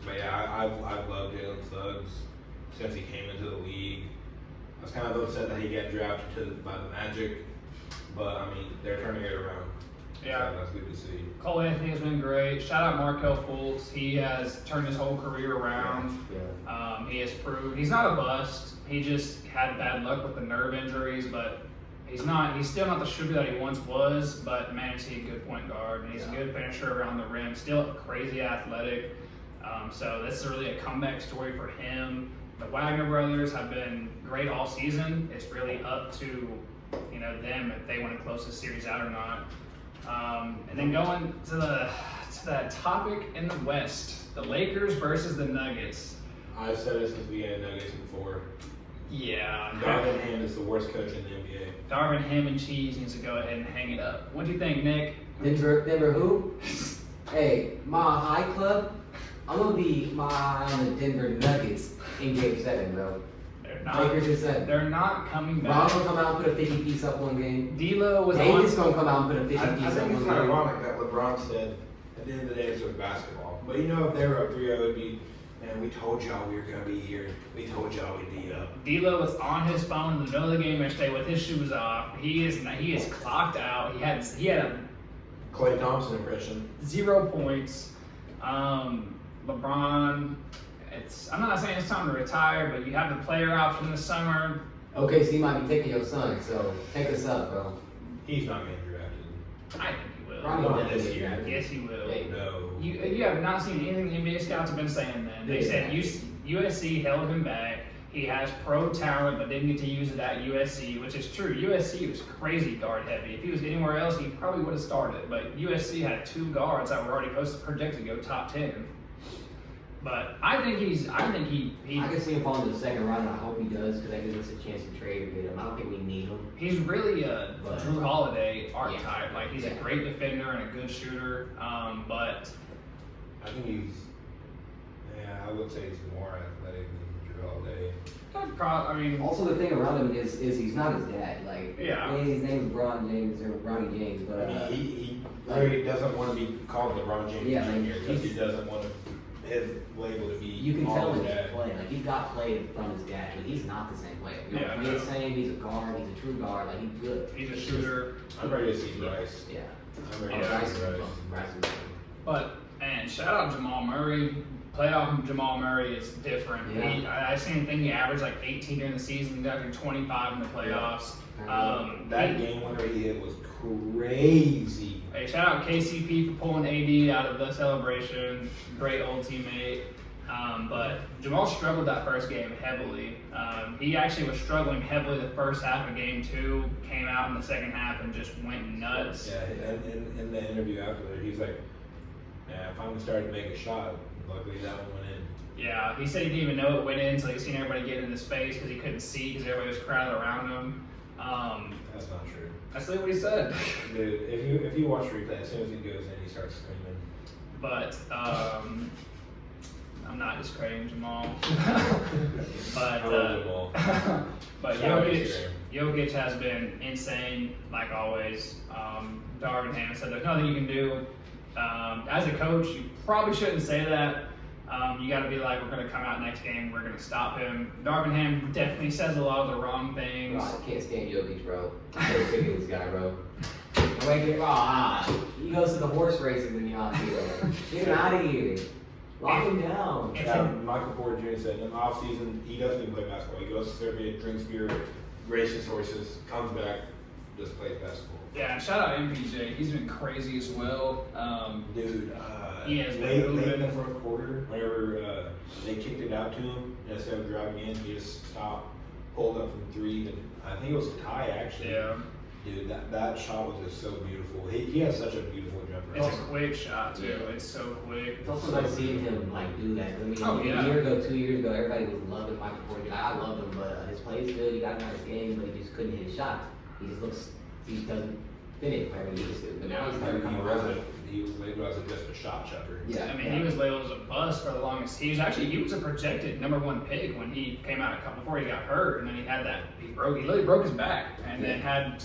But yeah, I've loved Jalen Suggs since he came into the league. I was kind of upset that he got drafted by the Magic, but I mean they're turning it around.
Yeah.
So that's good to see.
Cole Anthony has been great. Shout out Markelle Fultz. He has turned his whole career around.
Yeah.
He has proved he's not a bust. He just had bad luck with the nerve injuries, but he's still not the shooter that he once was, but man, he's a good point guard, and he's a good finisher around the rim, still crazy athletic. So this is really a comeback story for him. The Wagner brothers have been great all season. It's really up to them if they want to close the series out or not. And then going to that topic in the West, the Lakers versus the Nuggets.
I've said it since we had Nuggets before.
Yeah.
Darvin Ham is the worst coach in the NBA.
Darvin Ham and Cheese needs to go ahead and hang it up. What do you think, Nick?
Denver who? Hey, my high club. I'm gonna be my eye on the Denver Nuggets in Game 7, bro. Lakers in 7.
They're not coming
Ron
back.
gonna come out and put a 50 piece up one game.
D'Lo was
Davis
on.
gonna come out and put a 50
I
piece up
think it's
one
kind of
game.
ironic that LeBron said at the end of the day it's with basketball. But if they were up 3-0, it'd be, man, we told y'all we were gonna be here. We told y'all we'd be up.
D'Lo was on his phone in the middle of the game yesterday with his shoes off. He is clocked out. He had a
Klay Thompson impression.
0 points. LeBron, I'm not saying it's time to retire, but you have the player option this summer.
Okay, so you might be taking your son, so take us up, bro.
He's not getting drafted.
I think he will.
Ronnie
Not
definitely
this year.
drafted.
Yes, he will.
Hey,
No.
You have not seen anything the NBA scouts have been saying then. They said USC held him back. He has pro talent, but didn't get to use it at USC, which is true. USC was crazy guard heavy. If he was anywhere else, he probably would have started. But USC had 2 guards that were already projected to go top 10. But I think he
I can see him falling to the second round, and I hope he does, because that gives us a chance to trade or get him. I don't think we need him.
he's really a
But-
Drew Holiday archetype.
Yeah.
Like he's a great defender and a good shooter. But
I think I would say he's more athletic than Drew Holiday.
I mean,
Also, the thing around him is he's not his dad. Like,
Yeah.
his name is Bron James or Ronnie James, but
I mean, he really doesn't want to be called LeBron James
Yeah, like,
Jr. because he doesn't want his label to be
you can
all
tell
his
him
dad.
he's playing. Like, he got played from his dad, but he's not the same player. You know,
Yeah,
he's
no.
the same. He's a guard. He's a true guard. Like, he's good.
he's a shooter.
I'm ready to see Bryce.
Yeah.
I'm ready
Yeah.
to
Bryce
see
is
Bryce.
fun. Bryce is fun.
But man, shout out Jamal Murray. Playoff Jamal Murray is different.
Yeah.
I seen a thing he averaged like 18 during the season. He got like 25 in the playoffs.
That game winner he hit was crazy.
Hey, shout out KCP for pulling AD out of the celebration. Great old teammate. But Jamal struggled that first game heavily. He actually was struggling heavily the first half of game 2, came out in the second half and just went nuts.
Yeah, and in the interview after that, he's like, "Yeah, I finally started to make a shot. Luckily, that one went in."
Yeah, he said he didn't even know it went in until he seen everybody get into space because he couldn't see because everybody was crowded around him.
That's not true.
That's what he said.
Dude, if you watch replay, as soon as he goes in, he starts screaming.
But I'm not discrediting Jamal. But
I love Jamal.
but
Shout out
Jokic has been insane, like always. Darvin Ham said there's nothing you can do. As a coach, you probably shouldn't say that. You got to be like, we're going to come out next game, we're going to stop him. Darvin Ham definitely says a lot of the wrong things.
Bro, I can't stand Jokic, bro. I can't stand this guy, bro. He goes to the horse races in the offseason. Get him out of here. Lock him down.
Yeah, Michael Porter Jr. said in the offseason, he doesn't even play basketball. He goes to Serbia, drinks beer, races horses, comes back, just plays basketball.
Yeah, and shout out MPJ. He's been crazy as well.
Dude,
He has been
late
moving.
in the fourth quarter, whenever they kicked it out to him, instead of driving in, he just stopped, pulled up from 3. And I think it was a tie, actually.
Yeah.
Dude, that shot was just so beautiful. He has such a beautiful jumper.
It's a quick shot, too. It's so quick.
It's also nice seeing him like do that. I mean,
Oh, yeah.
a year ago, 2 years ago, everybody was loving Michael Porter. I loved him, but his play is good. He got a nice game, but he just couldn't hit his shots. He just looks. He doesn't. They didn't play when he was good, but now he's
He
never come around.
was labeled as just a shot chucker.
Yeah.
I mean, he was labeled as a bust for the longest. He was a projected #1 pick when he came out before he got hurt, and then he literally broke his back, and then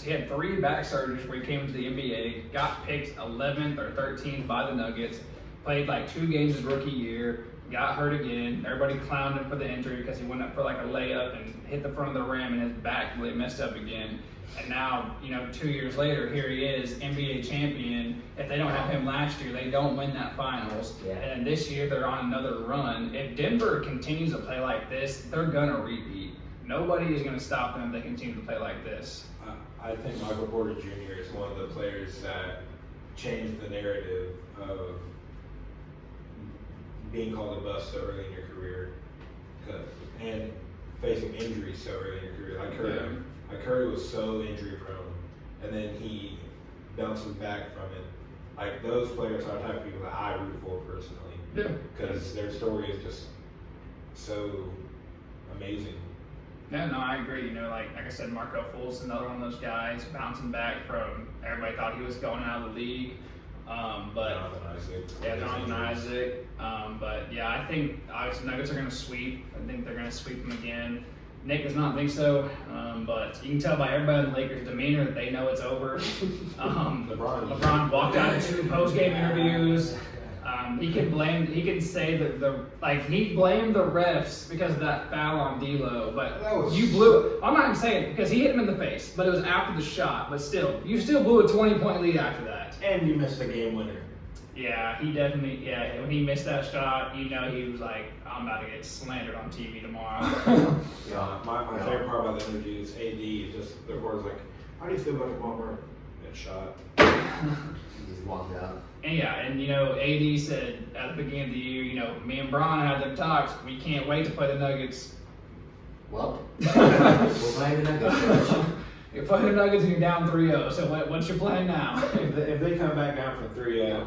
he had 3 back surgeries where he came into the NBA, got picked 11th or 13th by the Nuggets, played like 2 games his rookie year, got hurt again. Everybody clowned him for the injury because he went up for like a layup and hit the front of the rim, and his back really messed up again. And now, 2 years later, here he is, NBA champion. If they don't have him last year, they don't win that finals.
Yeah.
And this year, they're on another run. If Denver continues to play like this, they're going to repeat. Nobody is going to stop them if they continue to play like this.
I think Michael Porter Jr. is one of the players that changed the narrative of being called a bust so early in your career and facing injuries so early in your career. Like Curry was so injury prone, and then he bounces back from it. Like, those players are the type of people that I root for personally.
Yeah.
Because their story is just so amazing.
Yeah, no, I agree. Like I said, Marco Fultz, another one of those guys bouncing back from everybody thought he was going out of the league. But
Jonathan Isaac.
Yeah, Jonathan Isaac. But yeah, I think obviously Nuggets are going to sweep. I think they're going to sweep them again. Nick does not think so, but you can tell by everybody in the Lakers' demeanor that they know it's over. LeBron walked out of 2 post-game interviews. He can say that he blamed the refs because of that foul on D'Lo, but you blew it. I'm not even saying it because he hit him in the face, but it was after the shot. But still, you still blew a 20-point lead after that.
And you missed the game winner.
Yeah, he definitely. Yeah, when he missed that shot, he was like, "I'm about to get slandered on TV tomorrow."
My favorite part about the interview is AD. Just the reporter's like, "How do you feel about the moment that shot?"
He just walked out.
And AD said at the beginning of the year, me and Bron had them talks. We can't wait to play the Nuggets.
Well, we'll play the Nuggets.
You're playing the Nuggets and you're down 3-0. So what's your plan now?
If they come back down from 3-0,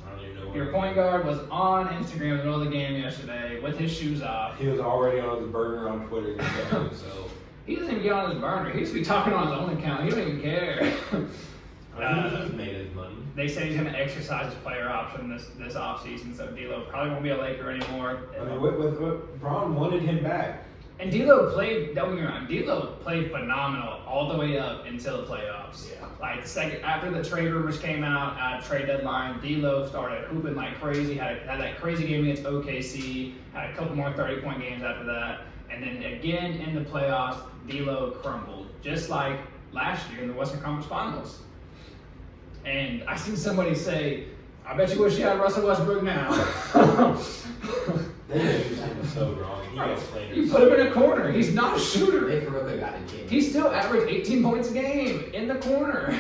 I don't even know.
Your point guard was on Instagram in the middle of the game yesterday with his shoes off.
He was already on his burner on Twitter himself.
He doesn't even get on his burner. He used to be talking on his own account. He don't even care.
He's made his money.
They say he's going to exercise his player option this offseason, so D'Lo probably won't be a Laker anymore.
I mean, with Bron wanted him back.
And D'Lo played, don't get me wrong, D'Lo played phenomenal all the way up until the playoffs.
Yeah.
Like after the trade rumors came out at trade deadline, D'Lo started hooping like crazy, had that crazy game against OKC, had a couple more 30-point games after that, and then again in the playoffs, D'Lo crumbled, just like last year in the Western Conference Finals. And I seen somebody say, I bet you wish you had Russell Westbrook now.
They used him so wrong. He gets slandered.
You put him in a corner. He's not a shooter.
They for real could have gotten him.
He still averaged 18 points a game in the corner.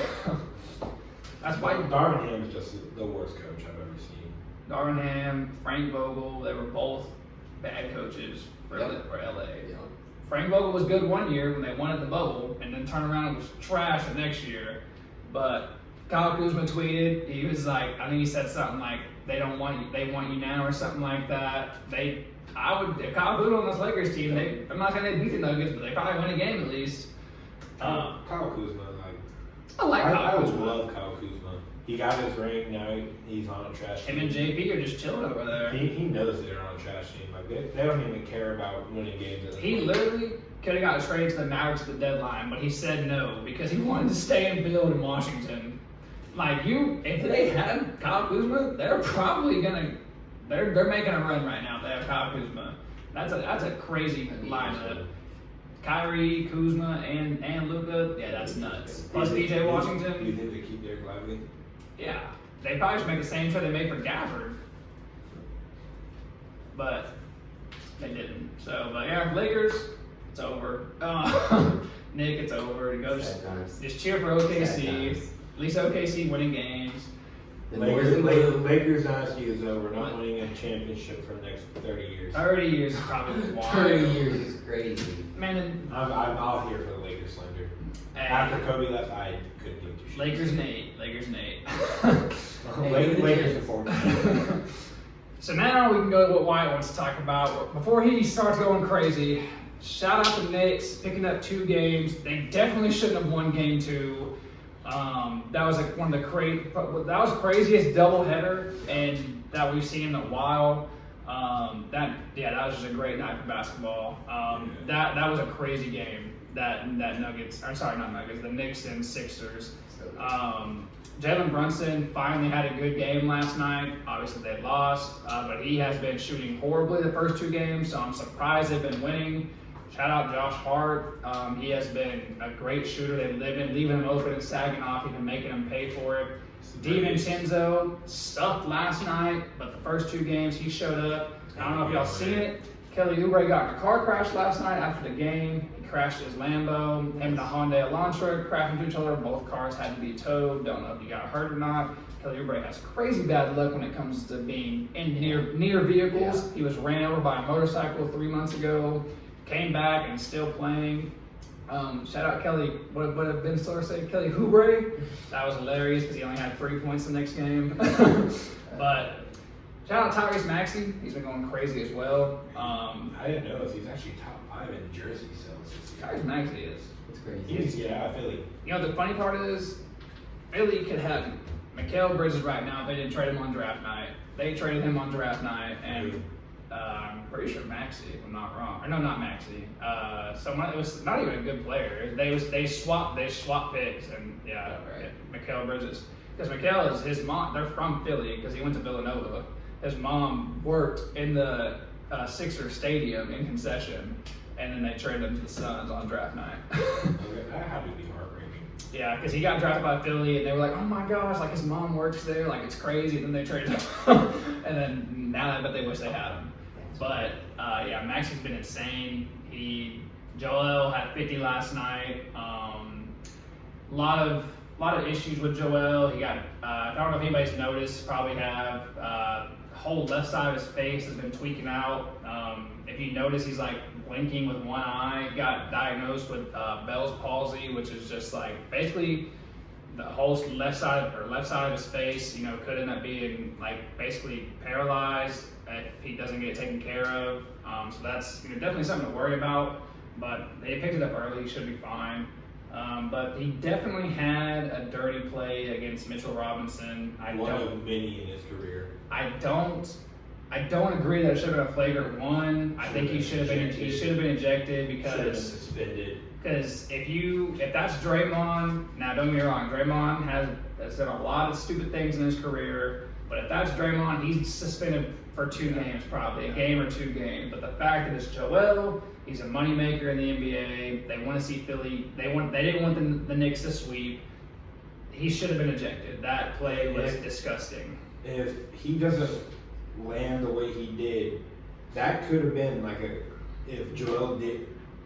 That's why
Darvin Ham is just the worst coach I've ever seen.
Darvin Ham, Frank Vogel, they were both bad coaches for LA.
Yeah.
Frank Vogel was good one year when they won at the bubble, and then turned around and was trash the next year. But Kyle Kuzma tweeted, he was like, I think he said something like, they want you now or something like that. If Kyle Kuzma on this Lakers team, I'm not saying they beat the Nuggets, but they probably win a game at least.
Kyle Kuzma,
Kyle
I
Kuzma.
love Kyle Kuzma. He got his ring, now he's on a trash team.
Him and JP are just chilling over there.
He knows they're on a trash team. Like they don't even care about winning games.
He literally could have got traded to the Mavericks at the deadline, but he said no because he wanted to stay and build in Washington. If they had Kyle Kuzma, they're probably they're making a run right now. If they have Kyle Kuzma. That's a crazy lineup. Kyrie, Kuzma, and Luka, yeah, that's nuts. Plus PJ Washington.
Do you think they keep Derek Lively?
Yeah, they probably should make the same trade they made for Gafford, but they didn't. So, but yeah, Lakers, it's over. Nick, it's over. Just cheer for OKC. At least OKC winning games.
Lakers dynasty is over. Not winning a championship for the next 30 years.
30 years is probably wild.
30 years is crazy.
Man,
I'm all here for the Lakers slander.
hey,
After Kobe left, I couldn't give two shits.
Lakers Nate.
Lakers are 14.
So now we can go to what Wyatt wants to talk about. Before he starts going crazy, shout out to the Knicks picking up 2 games. They definitely shouldn't have won game 2. That was one of the craziest doubleheader and that we've seen in a while. That was just a great night for basketball. That was a crazy game. The Knicks and Sixers. Jalen Brunson finally had a good game last night. Obviously they lost, but he has been shooting horribly the first 2 games, so I'm surprised they've been winning. Shout out Josh Hart. He has been a great shooter. They've been leaving him open and sagging off, even making him pay for it. DiVincenzo sucked last night, but the first 2 games he showed up. I don't know if y'all seen it. Kelly Oubre got in a car crash last night after the game. He crashed his Lambo. Him and a Hyundai Elantra crashed into each other. Both cars had to be towed. Don't know if he got hurt or not. Kelly Oubre has crazy bad luck when it comes to being in near vehicles. Yeah. He was ran over by a motorcycle 3 months ago. Came back and still playing. Shout out Kelly. What did Ben Stiller say? Kelly Oubre. That was hilarious because he only had 3 points the next game. But shout out Tyrese Maxey. He's been going crazy as well.
I didn't know if he's actually top 5 in jersey sales.
Tyrese Maxey is.
It's crazy.
He needs to get out of Philly.
You know, the funny part is, Philly could have Mikal Bridges right now if they didn't trade him on draft night. They traded him on draft night, and I'm pretty sure Maxey, if I'm not wrong. Or no, not Maxey. It was not even a good player. They swapped picks, and Mikal Bridges. Because Mikal is his mom. They're from Philly because he went to Villanova. His mom worked in the Sixers stadium in concession, and then they traded him to the Suns on draft night.
That had to be heartbreaking.
Yeah, because he got drafted by Philly, and they were like, "Oh my gosh, like his mom works there, like it's crazy." And then they traded him, and then now I bet they wish they had him. But Maxey's been insane. Joel had 50 last night. A lot of issues with Joel. He got I don't know if anybody's noticed. Probably have. Whole left side of his face has been tweaking out. If you notice, he's like blinking with one eye. He got diagnosed with Bell's palsy, which is just like basically the whole left side of his face. You know, could end up being like basically paralyzed if he doesn't get it taken care of. So that's definitely something to worry about. But they picked it up early. He should be fine. But he definitely had a dirty play against Mitchell Robinson.
One of many in his career.
I don't agree that it should have been a flagrant one. I think he should have been ejected because
suspended.
Because if that's Draymond, now don't get me wrong, Draymond has done a lot of stupid things in his career. But if that's Draymond, he's suspended for 2 games probably, a game or 2 games. But the fact that it's Joel, he's a moneymaker in the NBA. They want to see Philly. They didn't want the Knicks to sweep. He should have been ejected. That play was disgusting.
If he doesn't land the way he did, that could have been if Joel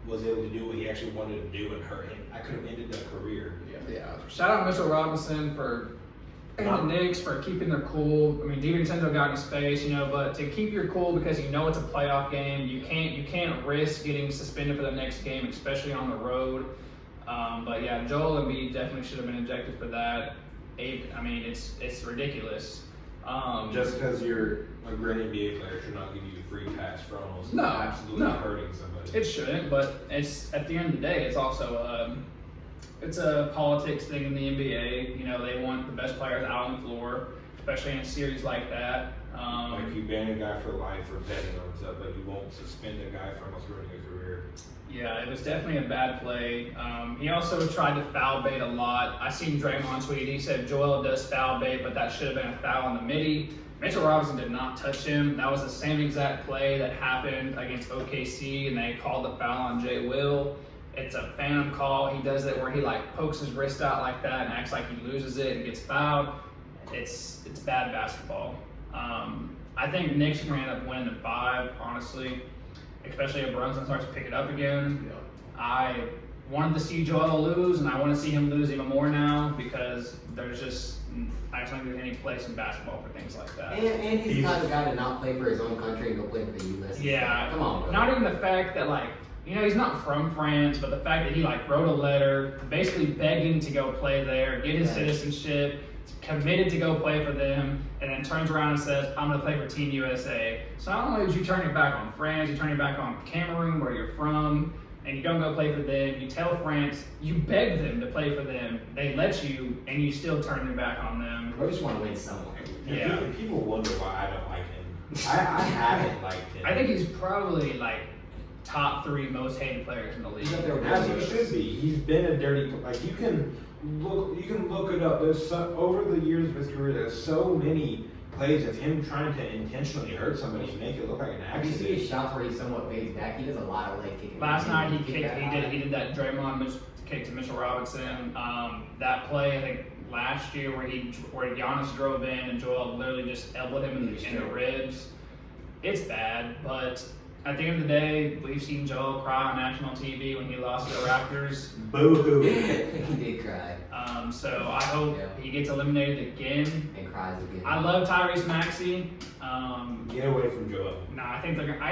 was able to do what he actually wanted to do and hurt him, that could have ended their career.
Yeah. Shout out Mitchell Robinson and the Knicks for keeping their cool. I mean, DiVincenzo got in his face, but to keep your cool because it's a playoff game. You can't risk getting suspended for the next game, especially on the road. But yeah, Joel Embiid definitely should have been ejected for that. I mean, it's ridiculous.
Just because you're a great NBA player should not give you a free pass for almost absolutely hurting somebody.
It shouldn't, but it's at the end of the day, it's also it's a politics thing in the NBA. They want the best players out on the floor, especially in a series like that.
Like you ban a guy for life for betting on stuff, but you won't suspend a guy for almost ruining his career.
Yeah, it was definitely a bad play. He also tried to foul bait a lot. I seen Draymond tweet. He said Joel does foul bait, but that should have been a foul on the midi. Mitchell Robinson did not touch him. That was the same exact play that happened against OKC, and they called the foul on Jay Will. It's a phantom call. He does it where he pokes his wrist out like that and acts like he loses it and gets fouled. It's bad basketball. I think Knicks can end up winning in 5, honestly, especially if Brunson starts to pick it up again.
Yeah.
I wanted to see Joel lose, and I want to see him lose even more now because I just don't think there's any place in basketball for things like that.
And he's the kind of guy to not play for his own country and go play for the U.S.
Yeah.
Come on, bro.
Not even the fact that he's not from France, but the fact that he wrote a letter basically begging to go play there, get his citizenship, committed to go play for them, and then turns around and says, I'm going to play for Team USA. So not only did you turn your back on France, you turn your back on Cameroon, where you're from, and you don't go play for them, you tell France, you beg them to play for them, they let you, and you still turn your back on them.
I just want to win somewhere.
Yeah.
People wonder why I don't like him. I haven't liked him.
I think he's probably like top 3 most hated players in the league.
He's up there with
As he should be. He's been a dirty. Like you can look it up. There's over the years of his career, there's so many plays of him trying to intentionally hurt somebody and make it look like an
Have you
accident.
seen shots where he somewhat fades back? He does a lot of leg kicking.
Last night he did that Draymond kick to Mitchell Robinson. That play I think last year where Giannis drove in and Joel literally just elbowed him in the ribs. It's bad, but at the end of the day, we've seen Joel cry on national TV when he lost to the Raptors.
Boo-hoo.
He did cry.
So I hope he gets eliminated again.
And cries again.
I love Tyrese Maxey.
Get away from Joel.
No, I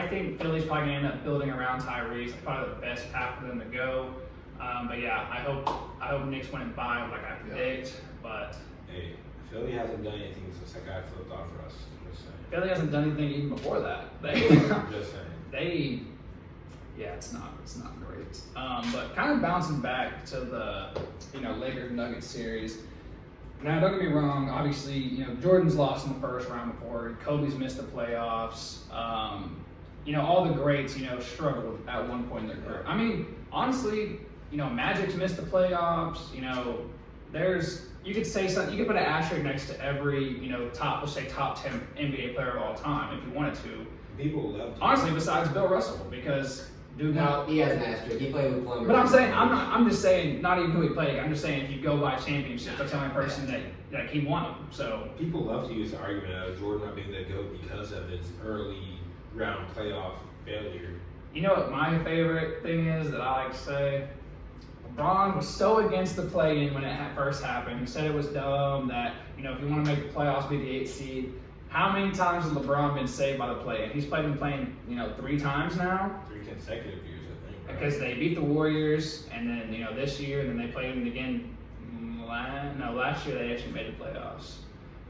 think Philly's probably gonna end up building around Tyrese. It's probably the best path for them to go. But yeah, I hope Knicks win in 5 like I predict. But
Hey, Philly hasn't done anything since that guy flipped off for us. Just saying.
Philly hasn't done anything even before that.
Just saying.
It's not great. But kind of bouncing back to the Lakers Nuggets series. Now, don't get me wrong. Obviously, Jordan's lost in the first round before. Kobe's missed the playoffs. All the greats, struggled at one point in their career. I mean, honestly, Magic's missed the playoffs. You could say something. You could put an asterisk next to every, top 10 NBA player of all time if you wanted to.
People love to.
Honestly, besides Bill Russell, because dude.
No, he has an asterisk. He played with Plumber.
But I'm just saying, not even who he played. I'm just saying, if you go by championships, that's the only person that he won them. So
People love to use the argument of Jordan not being the GOAT because of his early round playoff failure.
you know what my favorite thing is that I like to say? LeBron was so against the play-in when it first happened. He said it was dumb, that, if you want to make the playoffs, be the 8th seed. How many times has LeBron been saved by the play-in? He's been playing, 3 times now.
3 consecutive years, I think. Right?
Because they beat the Warriors, and then, this year, and then they played them again. Last year they actually made the playoffs.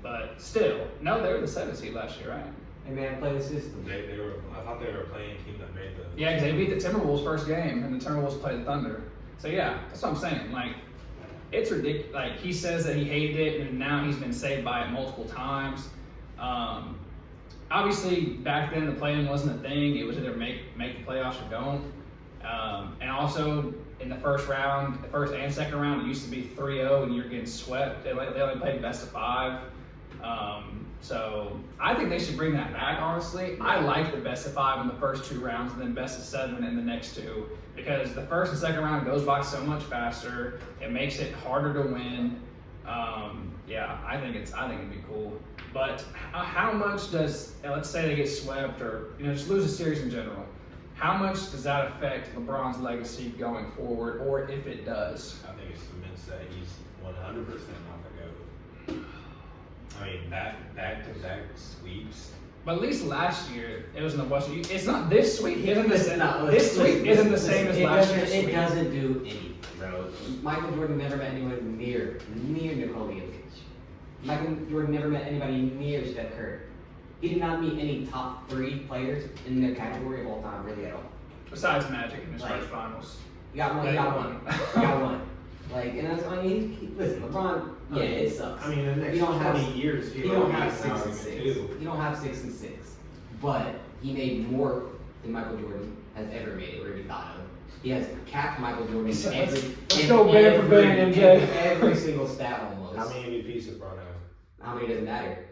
But still, no, they were the 7th seed last year, right?
Hey man, play the system.
I thought they were playing a team that made the.
Yeah, because they beat the Timberwolves first game, and the Timberwolves played the Thunder. So yeah, that's what I'm saying. Like, it's ridiculous. Like, he says that he hated it, and now he's been saved by it multiple times. Obviously, back then the play-in wasn't a thing. It was either make the playoffs or don't. And also in the first and second round, it used to be 3-0, and you're getting swept. They only played best of 5. So I think they should bring that back, honestly. I like the best of 5 in the first 2 rounds and then best of 7 in the next 2, because the first and second round goes by so much faster. It makes it harder to win. I think it'd be cool. But how much does, let's say they get swept or just lose a series in general, how much does that affect LeBron's legacy going forward, or if it does?
I think it's cements that he's 100% not the GOAT. I mean, back-to-back sweeps.
But at least last year, it was in the Western. It's not this sweep. This sweep
Listen,
isn't the same as last year's
It
sweep.
doesn't do anything, bro. Michael Jordan never met anyone near Nikola Jokic. Michael Jordan never met anybody near Steph Curry. He did not meet any top 3 players in their category of all time, really, at all.
Besides Magic in his first finals.
You got one. You got one. Like, and listen, LeBron. Yeah, it sucks.
I mean, in the next
You don't
20
have-
years,
You don't have
he'll
6
be
and 6.
too.
You don't have 6 and 6. But he made more than Michael Jordan has ever made or ever thought of. He has capped Michael Jordan
Let's
in
go band for band, MJ.
every single stat almost.
How many MVPs did LeBron have?
How many doesn't matter?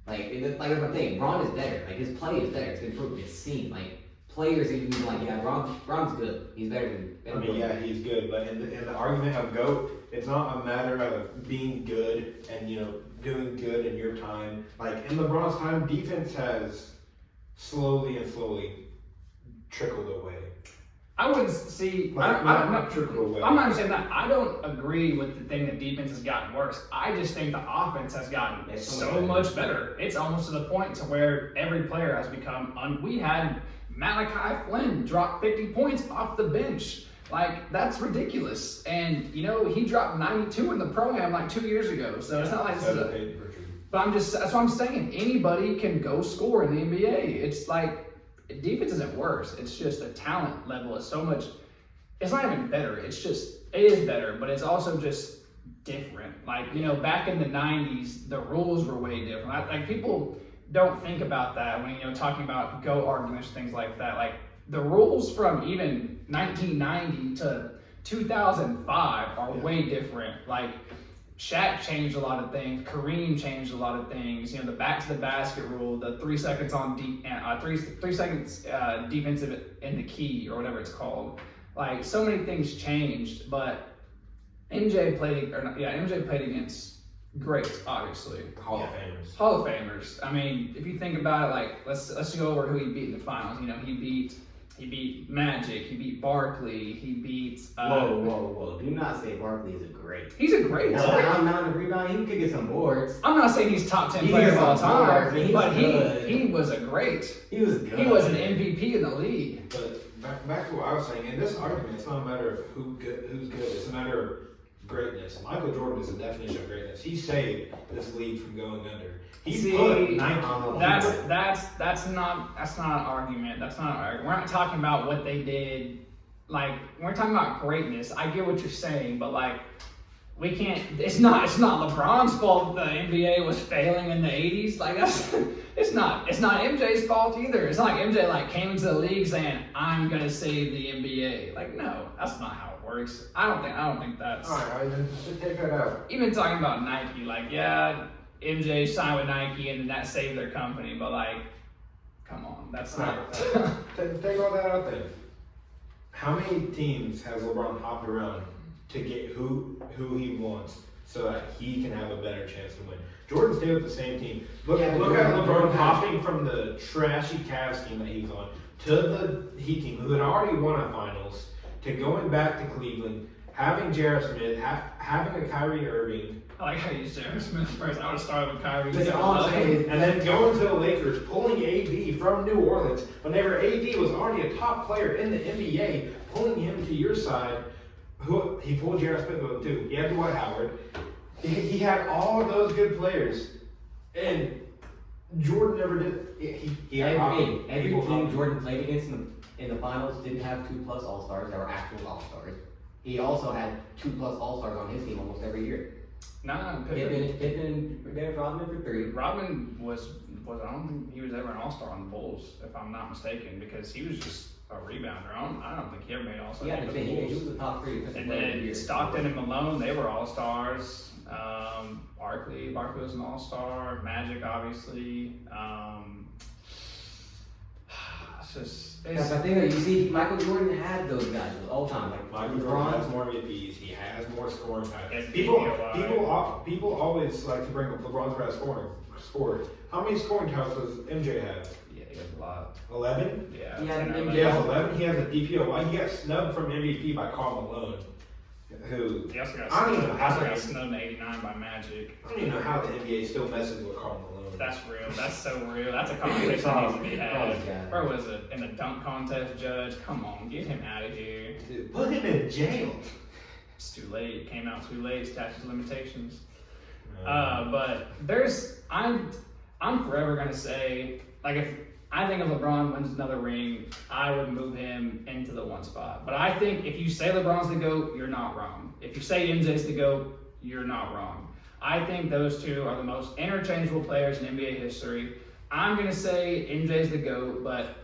Like that's my thing. Braun is better. Like, his play is better. It's been proven. It's seen. Like, players even be like, yeah, Braun's good. He's better than.
I mean, yeah, he's good, but in the argument of GOAT, it's not a matter of being good and doing good in your time. Like, in LeBron's time, defense has slowly trickled away.
I wouldn't see.
Like, not trickled away.
I'm not even saying that. I don't agree with the thing that defense has gotten worse. I just think the offense has gotten so much better. It's almost to the point to where every player has become. We had Malachi Flynn drop 50 points off the bench. Like, that's ridiculous. And he dropped 92 in the pro-am like 2 years ago. So it's not like this is a. But that's what I'm saying. Anybody can go score in the NBA. It's like, defense isn't worse. It's just the talent level is so much. it's not even better. It is better, but it's also just different. Like, back in the 90s, the rules were way different. Like, people don't think about that when, talking about GOAT arguments, things like that. Like, the rules from even 1990 to 2005 are way different. Like, Shaq changed a lot of things. Kareem changed a lot of things. The back to the basket rule, the 3 seconds on 3 seconds defensive in the key, or whatever it's called. Like, so many things changed, but MJ played against greats, obviously.
Hall of Famers.
Hall of Famers. I mean, if you think about it, like, let's go over who he beat in the finals. He beat Magic, he beat Barkley, he beat...
Whoa. Do not say Barkley is a great.
He's a great player.
Amount of rebound, he could get some boards.
I'm not saying he's top 10 players of all time, but he was a great.
He was good.
He was an MVP in the league.
But back to what I was saying, in this argument, it's not a matter of who's good, it's a matter of greatness. Michael Jordan is the definition of greatness. He saved this league from going under. He put Nike.
That's not an argument. That's not an argument. We're not talking about what they did. Like, we're talking about greatness. I get what you're saying, but like, we can't. It's not LeBron's fault the NBA was failing in the '80s. Like, it's not MJ's fault either. It's not like MJ came into the league saying, "I'm gonna save the NBA." Like, no, that's not how it works. I don't think that's.
All right, then take that out.
Even talking about Nike, like, yeah, MJ signed with Nike and that saved their company, but like, come on, that's not.
Take all that out then. How many teams has LeBron hopped around to get who he wants so that he can have a better chance to win? Jordan stayed with the same team. Look at LeBron hopping from the trashy Cavs team that he was on to the Heat team, who had already won a finals, to going back to Cleveland, having J.R. Smith, having a Kyrie Irving.
I like how you used J.R. Smith first. I would have started with Kyrie.
And then going to the Lakers, pulling AD from New Orleans, whenever AD was already a top player in the NBA, pulling him to your side. He pulled J.R. Smith with him too. He had Dwight Howard. He had all of those good players, and Jordan never did.
Every team Jordan played against in the finals didn't have 2+ All-Stars that were actual All-Stars. He also had 2+ All-Stars on his team almost every year.
Nah,
Pippen, Rodman for 3.
Rodman was I don't think he was ever an All-Star on the Bulls, if I'm not mistaken, because he was just a rebounder. I don't think he ever made All-Star.
He was the top 3.
And then Stockton and Malone, they were All-Stars. Barkley was an All-Star. Magic, obviously.
That's the thing that you see. Michael Jordan had those guys all the time. Like
Michael Jordan has more MVPs. He has more scoring titles. People always like to bring up LeBron's best scorer. How many scoring titles does MJ have?
Yeah, he has a lot.
11?
Yeah.
He has
11. He has a DPOY. He got snubbed from MVP by Karl Malone. Who?
He also got snubbed in '89 by Magic.
I don't even know how the NBA still messes with Karl Malone.
That's real. That's so real. That's a conversation that needs to be had. Where was it? In the dunk contest, judge? Come on, get him out of here.
Dude, put him in jail.
It's too late. It came out too late. Statute of limitations. But I'm forever gonna say, like, if I think if LeBron wins another ring, I would move him into the 1 spot. But I think if you say LeBron's the GOAT, you're not wrong. If you say MJ's the GOAT, you're not wrong. I think those two are the most interchangeable players in NBA history. I'm going to say MJ's the GOAT, but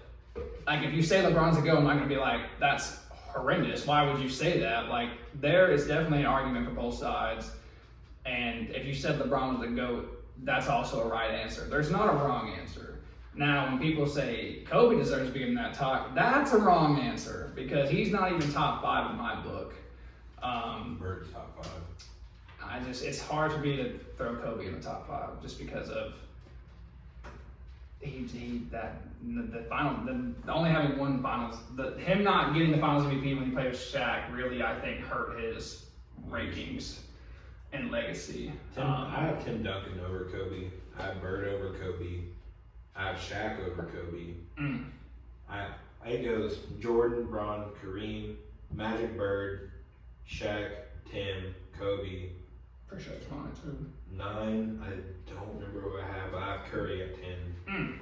like, if you say LeBron's the GOAT, I'm not going to be like, that's horrendous. Why would you say that? Like, there is definitely an argument for both sides. And if you said LeBron was the GOAT, that's also a right answer. There's not a wrong answer. Now, when people say Kobe deserves to be in that talk, that's a wrong answer because he's not even top 5 in my book.
Bird's top 5.
It's hard for me to throw Kobe in the top 5 just because of only having one finals, him not getting the finals MVP when he played with Shaq really, I think, hurt his rankings and legacy.
I have Tim Duncan over Kobe. I have Bird over Kobe. I have Shaq over Kobe. It goes Jordan, Bron, Kareem, Magic, Bird, Shaq, Tim, Kobe.
Pretty sure it's mine too. 9,
I don't remember what I have, but I have Curry at 10.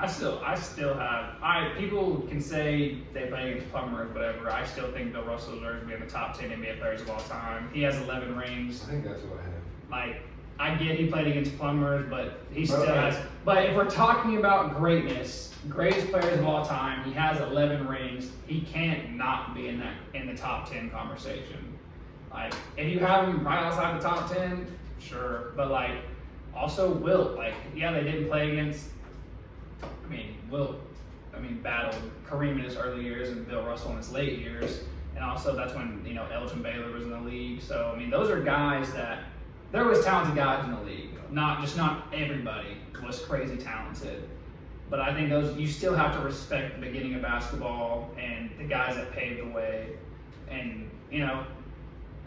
I still have. People can say they play against plumbers, whatever. I still think Bill Russell deserves to be in the top 10 NBA players of all time. He has 11 rings.
I think that's what I have.
Like, I get he played against plumbers, but he still has. But if we're talking about greatness, greatest players of all time, he has 11 rings. He can't not be in the top 10 conversation. Like, if you have him right outside the top 10, sure. But like, also Wilt. Like, yeah, they didn't play against. Wilt. Battled Kareem in his early years and Bill Russell in his late years, and also that's when Elgin Baylor was in the league. So those are guys that. There was talented guys in the league. Not everybody was crazy talented. But I think you still have to respect the beginning of basketball and the guys that paved the way. And,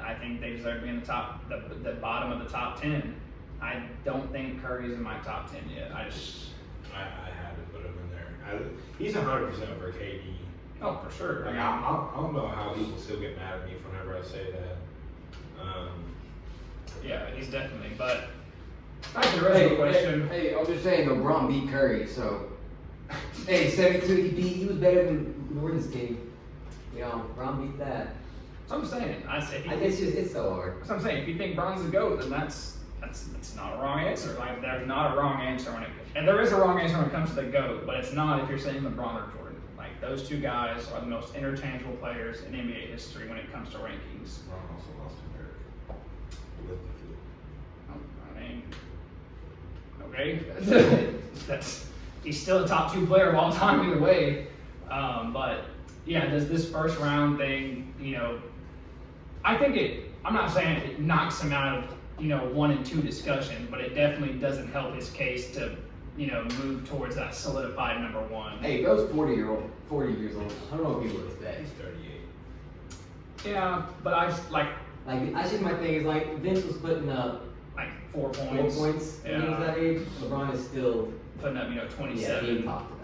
I think they deserve to be in the bottom of the top 10. I don't think Curry's in my top 10 yet. I had
to put him in there. He's 100% over KD.
Oh, for sure.
Like, I don't know how people still get mad at me whenever I say that.
Yeah, he's definitely. But back to the rest of the question.
Hey, I was just saying, LeBron beat Curry, so. Hey, 72, he was better than Jordan's team. LeBron beat that.
That's what I'm saying.
It's so hard.
That's what I'm saying. If you think Bron's the GOAT, then that's not a wrong answer. Like, there's not a wrong answer and there is a wrong answer when it comes to the GOAT, but it's not if you're saying LeBron or Jordan. Like, those two guys are the most interchangeable players in NBA history when it comes to rankings.
LeBron also lost to Derek.
Okay. He's still a top 2 player of all time either way. But yeah, this first round thing, I think I'm not saying it knocks him out of 1 and 2 discussion, but it definitely doesn't help his case to move towards that solidified number 1.
Hey, those 40 years old. I don't know if he was that.
He's 38.
Yeah, but I
just my thing is like Vince was putting up
4 points.
4 points when he was that age. LeBron is still
putting up 27.
being talked about.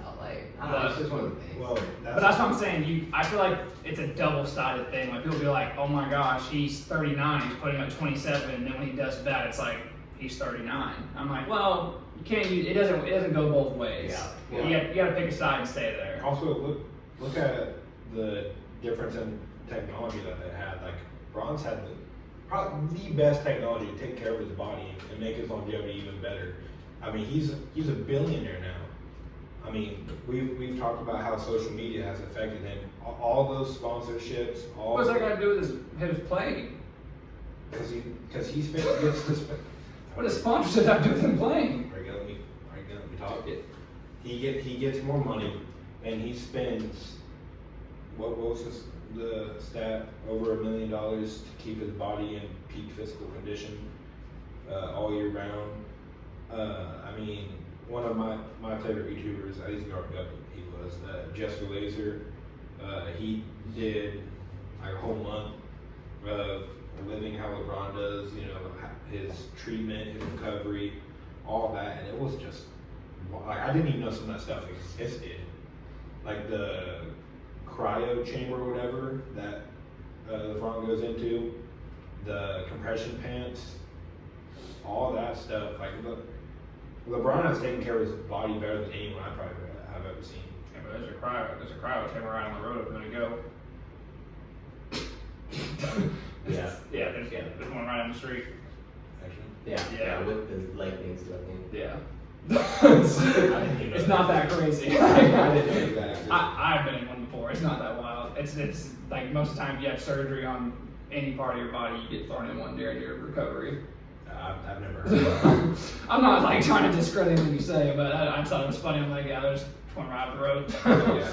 I don't know, it's just one of the things.
Well,
that's what I'm saying. I feel like it's a double-sided thing. Like, people be like, "Oh my gosh, he's 39, he's putting up 27," and then when he does bad, it's like he's 39. I'm like, well, you can't use it. Doesn't go both ways.
Yeah.
You got to pick a side and stay there.
Also, look at the difference in technology that they had. Like, Bron's had probably the best technology to take care of his body and make his longevity even better. He's a billionaire now. We've talked about how social media has affected him. All those sponsorships, all.
What's that got to do with his playing?
Because he spent.
What does sponsorship have to do with him playing?
Let me talk. He gets more money, and he spends. What was the stat? Over $1 million to keep his body in peak physical condition all year round. One of my favorite YouTubers, I used to growing up, he was Jester Laser. He did like a whole month of living how LeBron does, his treatment, his recovery, all that, and it was just like I didn't even know some of that stuff existed, like the cryo chamber or whatever that LeBron goes into, the compression pants, all that stuff. Like, LeBron has taken care of his body better than anyone I probably have ever seen.
Yeah, but there's a cryo chamber right on the road if you want to go. There's one right on the street.
Actually.
Yeah, with the lightning stuff.
Yeah.
It's
not that crazy.
I didn't know that.
I've been in one before. It's not that wild. It's like most of the time if you have surgery on any part of your body, you get thrown in one during your recovery.
I've never heard of that.
I'm not like trying to discredit anything you say, but I thought it was funny. I'm like, yeah, there's one right up the road.
Yeah.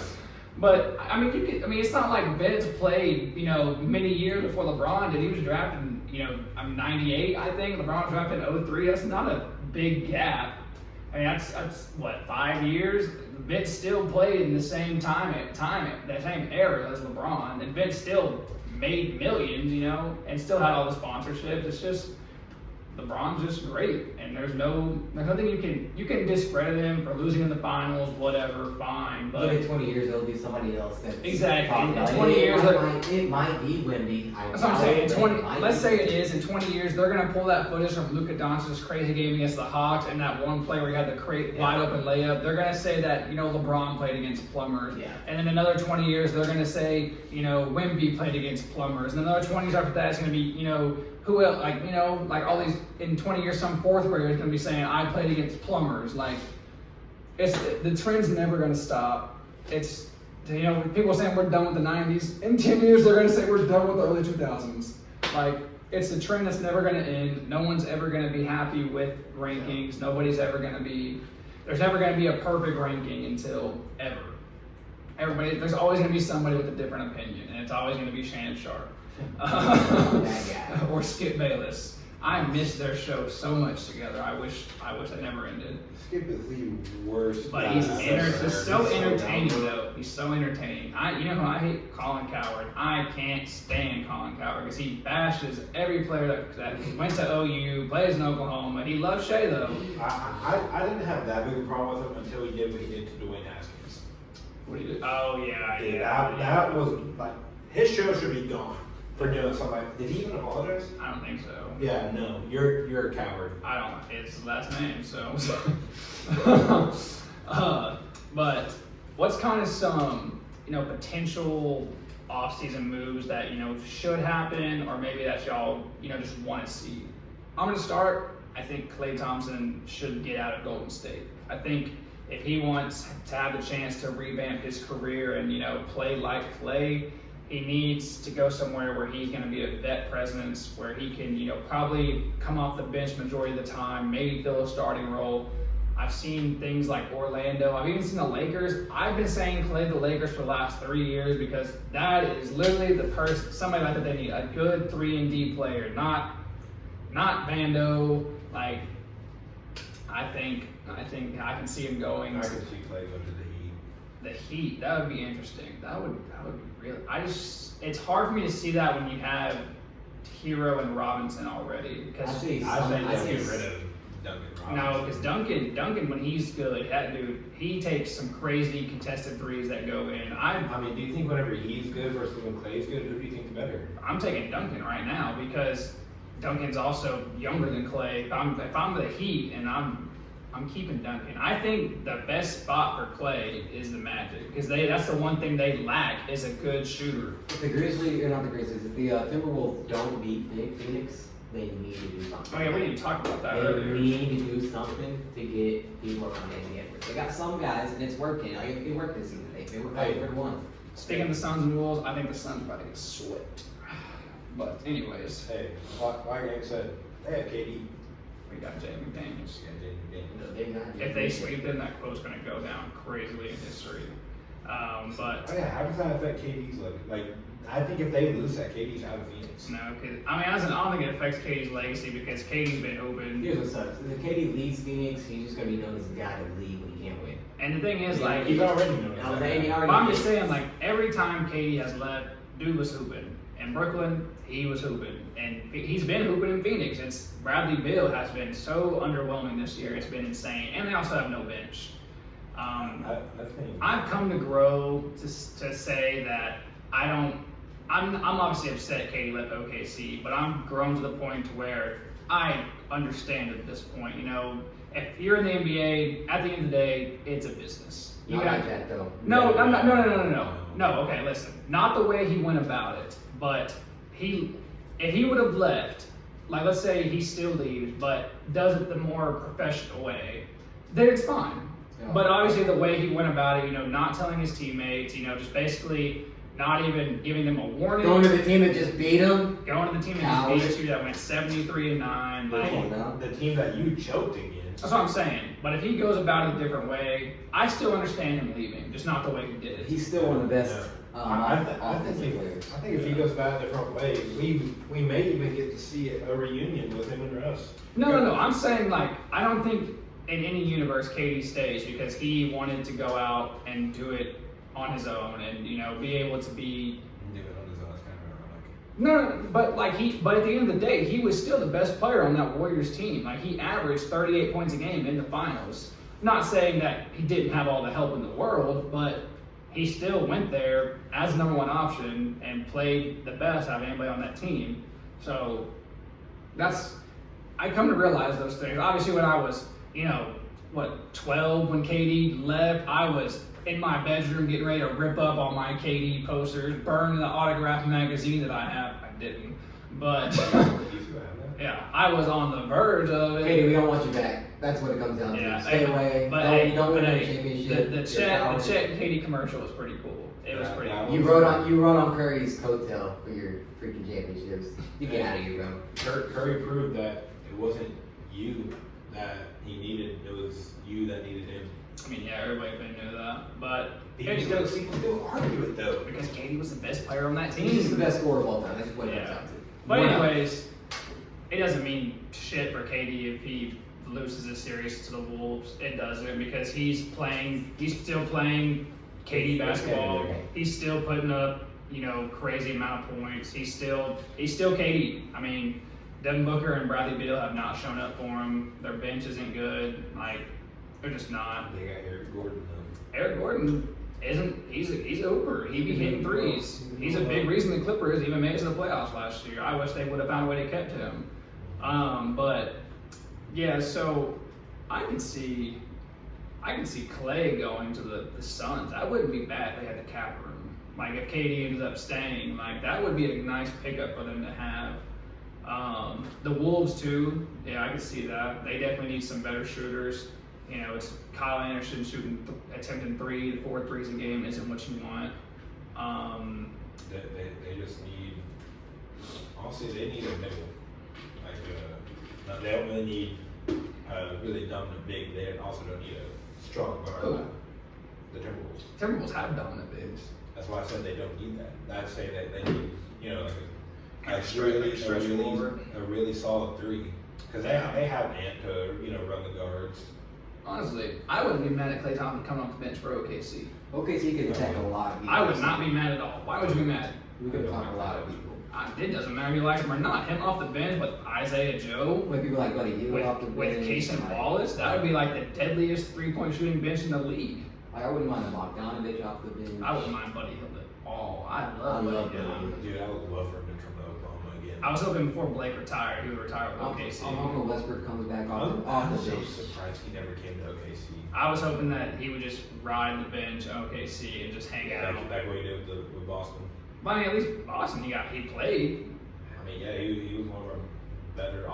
But it's not like Vince played, many years before LeBron did. He was drafted in, 98, I think. LeBron was drafted in 03. That's not a big gap. That's what, 5 years? Vince still played in the same that same era as LeBron, and Vince still made millions, and still had all the sponsorships. It's just LeBron's just great, and there's nothing you can discredit him for losing in the finals, whatever, fine. But
in 20 years, it'll be somebody else. That's
exactly.
talking about
In 20 years,
it might be Wemby.
that's what I'm saying. Let's say it is. In 20 years, they're gonna pull that footage from Luka Doncic's crazy game against the Hawks and that one play where he had the wide open layup. They're gonna say that LeBron played against plumbers.
Yeah.
And in another 20 years, they're gonna say Wemby played against plumbers. And another 20 years after that, it's gonna be who else? Like all these in 20 years, some fourth grader is gonna be saying I played against plumbers. Like the trend's never gonna stop. It's people saying we're done with the 90s. In 10 years, they're gonna say we're done with the early 2000s. Like it's a trend that's never gonna end. No one's ever gonna be happy with rankings. Nobody's ever gonna be. There's never gonna be a perfect ranking until ever. There's always gonna be somebody with a different opinion, and it's always gonna be Shannon Sharp. Or Skip Bayless. I miss their show so much together. I wish it never ended.
Skip is the worst.
But he's so entertaining though. He's so entertaining. Who I hate? Colin Cowherd. I can't stand Colin Cowherd because he bashes every player that went to OU, plays in Oklahoma. He loves Shea though.
I didn't have that big a problem with him until he did what he did to Dwayne Haskins.
What do you do? Oh yeah,
Dude,
yeah.
that was like his show should be gone for doing something like. Did he even apologize?
I don't think so.
Yeah, no, you're a coward.
I don't. It's his last name, so. But what's kind of some potential off-season moves that should happen, or maybe that y'all just want to see? I'm gonna start. I think Klay Thompson should get out of Golden State. I think if he wants to have the chance to revamp his career and play like Klay, he needs to go somewhere where he's going to be a vet presence, where he can probably come off the bench majority of the time, maybe fill a starting role. I've seen things like Orlando. I've even seen the Lakers. I've been saying Klay the Lakers for the last 3 years because that is literally the person, somebody like that they need, a good 3-and-D player, not Vando. Like I think I can see him going.
I could see Klay go to the Heat.
The Heat, that would be interesting. That would be really. It's hard for me to see that when you have Hero and Robinson already because
I think they'll get rid of Duncan Robinson.
No, because Duncan when he's good, that dude, he takes some crazy contested threes that go in.
I mean, do you think whenever he's good versus when Klay's good, who do you think's better?
I'm taking Duncan right now because Duncan's also younger than Klay. If I'm the Heat and I'm keeping Duncan. I think the best spot for Klay is the Magic because that's the one thing they lack is a good shooter.
If the Grizzlies, or not the Grizzlies, if the Timberwolves don't beat Phoenix, they need to do something.
Oh yeah, we didn't talk about that
They
earlier.
need to do something to get people around Anthony Edwards. They got some guys, and it's working. Like, it worked this season. They were fighting for one.
Speaking of the Suns and Wolves, I think the Suns about to get swept. But anyways,
Hey, like I said, they have KD.
we got Jay McDaniels.
If
If they sweep them, that quote's going to go down crazily in history. But
Oh yeah, how does that affect KD's legacy? Like, I think if they lose that, KD's out of Phoenix.
no, I don't think it affects KD's legacy because KD's been open.
Here's what sucks. If KD leaves Phoenix, he's just going to be known as the guy to leave when he can't win.
And the thing is, like,
He's already known
Now,
as
they
that.
already
but I'm
did.
just saying, like, every time KD has left, dude was hooping. In Brooklyn, he was hooping. And he's been hooping in Phoenix. Bradley Beal has been so underwhelming this year. It's been insane. And they also have no bench.
I think.
I've come to grow to say that I'm obviously upset Katie left OKC, but I'm grown to the point to where I understand at this point. If you're in the NBA, at the end of the day, it's a business.
Not like that, though.
No. Okay, listen. Not the way he went about it, but if he would have left, like let's say he still leaves, but does it the more professional way, then it's fine.
Yeah.
But obviously the way he went about it, not telling his teammates, just basically not even giving them a warning.
Going to the team that just beat him.
Going to the team that just beat you, that went 73-9. Like,
The team that you choked against.
that's what I'm saying. But if he goes about it a different way, I still understand him leaving, just not the way he did it.
He's still one of the best
I
offensive players.
think if he goes about it a different way, we may even get to see a reunion with him and Russ.
No. I'm saying, like, I don't think in any universe KD stays because he wanted to go out and do it on his own and, be able to be.
Do it on his own, it's kind of ironic.
No, but but at the end of the day, he was still the best player on that Warriors team. Like he averaged 38 points a game in the finals. Not saying that he didn't have all the help in the world, but he still went there as number one option and played the best out of anybody on that team. So I come to realize those things. Obviously, when I was, 12 when KD left, I was in my bedroom getting ready to rip up all my KD posters, burn the autographed magazine that I have. I didn't, but yeah, I was on the verge of it.
Katie, we don't want you back. That's what it comes down to. Stay away.
But
don't win a
the
championship.
the Chet KD commercial was pretty cool. It was pretty cool.
You rode on Curry's coattail for your freaking championships. You get out of here, bro.
Curry proved that it wasn't you that he needed; it was you that needed him.
I mean, yeah, everybody knew that, but
People still argue it though
because KD was the best player on that team.
He's the best scorer of all time. That's what it comes down to.
But anyways, it doesn't mean shit for KD if he loses this series to the Wolves. It doesn't because he's still playing KD basketball. He's still putting up, crazy amount of points. He's still KD. I mean, Devin Booker and Bradley Beal have not shown up for him. Their bench isn't good. Like, they're just not.
They got Eric Gordon though.
Eric Gordon he's a hooper. He be hitting threes. He's a big reason the Clippers even made it to the playoffs last year. I wish they would have found a way to keep him. But yeah, so I can see Clay going to the Suns. I wouldn't be bad if they had the cap room. Like if KD ends up staying, like that would be a nice pickup for them to have. The Wolves too. Yeah, I can see that. They definitely need some better shooters. It's Kyle Anderson attempting 4 threes a game isn't what you want.
They just need. Honestly, they need a middle. They don't really need really dominant big. They also don't need a strong guard.
Oh.
The Timberwolves.
Timberwolves have dominant bigs.
That's why I said they don't need that. I'd say that they need, a really solid three. Because they have Ant to, run the guards.
Honestly, I wouldn't be mad at Klay Thompson coming off the bench for OKC.
OKC could attack a lot of people.
I would not be mad at all. Why would you be mad?
We could attack a lot of people.
It doesn't matter if you like him or not. Him off the bench with Isaiah Joe,
When people like Buddy Hield off the bench.
with Casey Wallace, that would be like the deadliest three-point shooting bench in the league.
I wouldn't mind a Bogdanovich off the bench.
I wouldn't mind Buddy Hield at all. I love Buddy Hield.
Dude, I would love for him to come to Oklahoma again.
I was hoping before Blake retired, he would retire with OKC.
I'm hoping Westbrook comes back
I'm
off the
so
bench.
surprised he never came to OKC.
I was hoping that he would just ride the bench at OKC and just hang out.
Like what he did with Boston.
But I mean, at least Boston, he played.
I mean, yeah, he was one of our better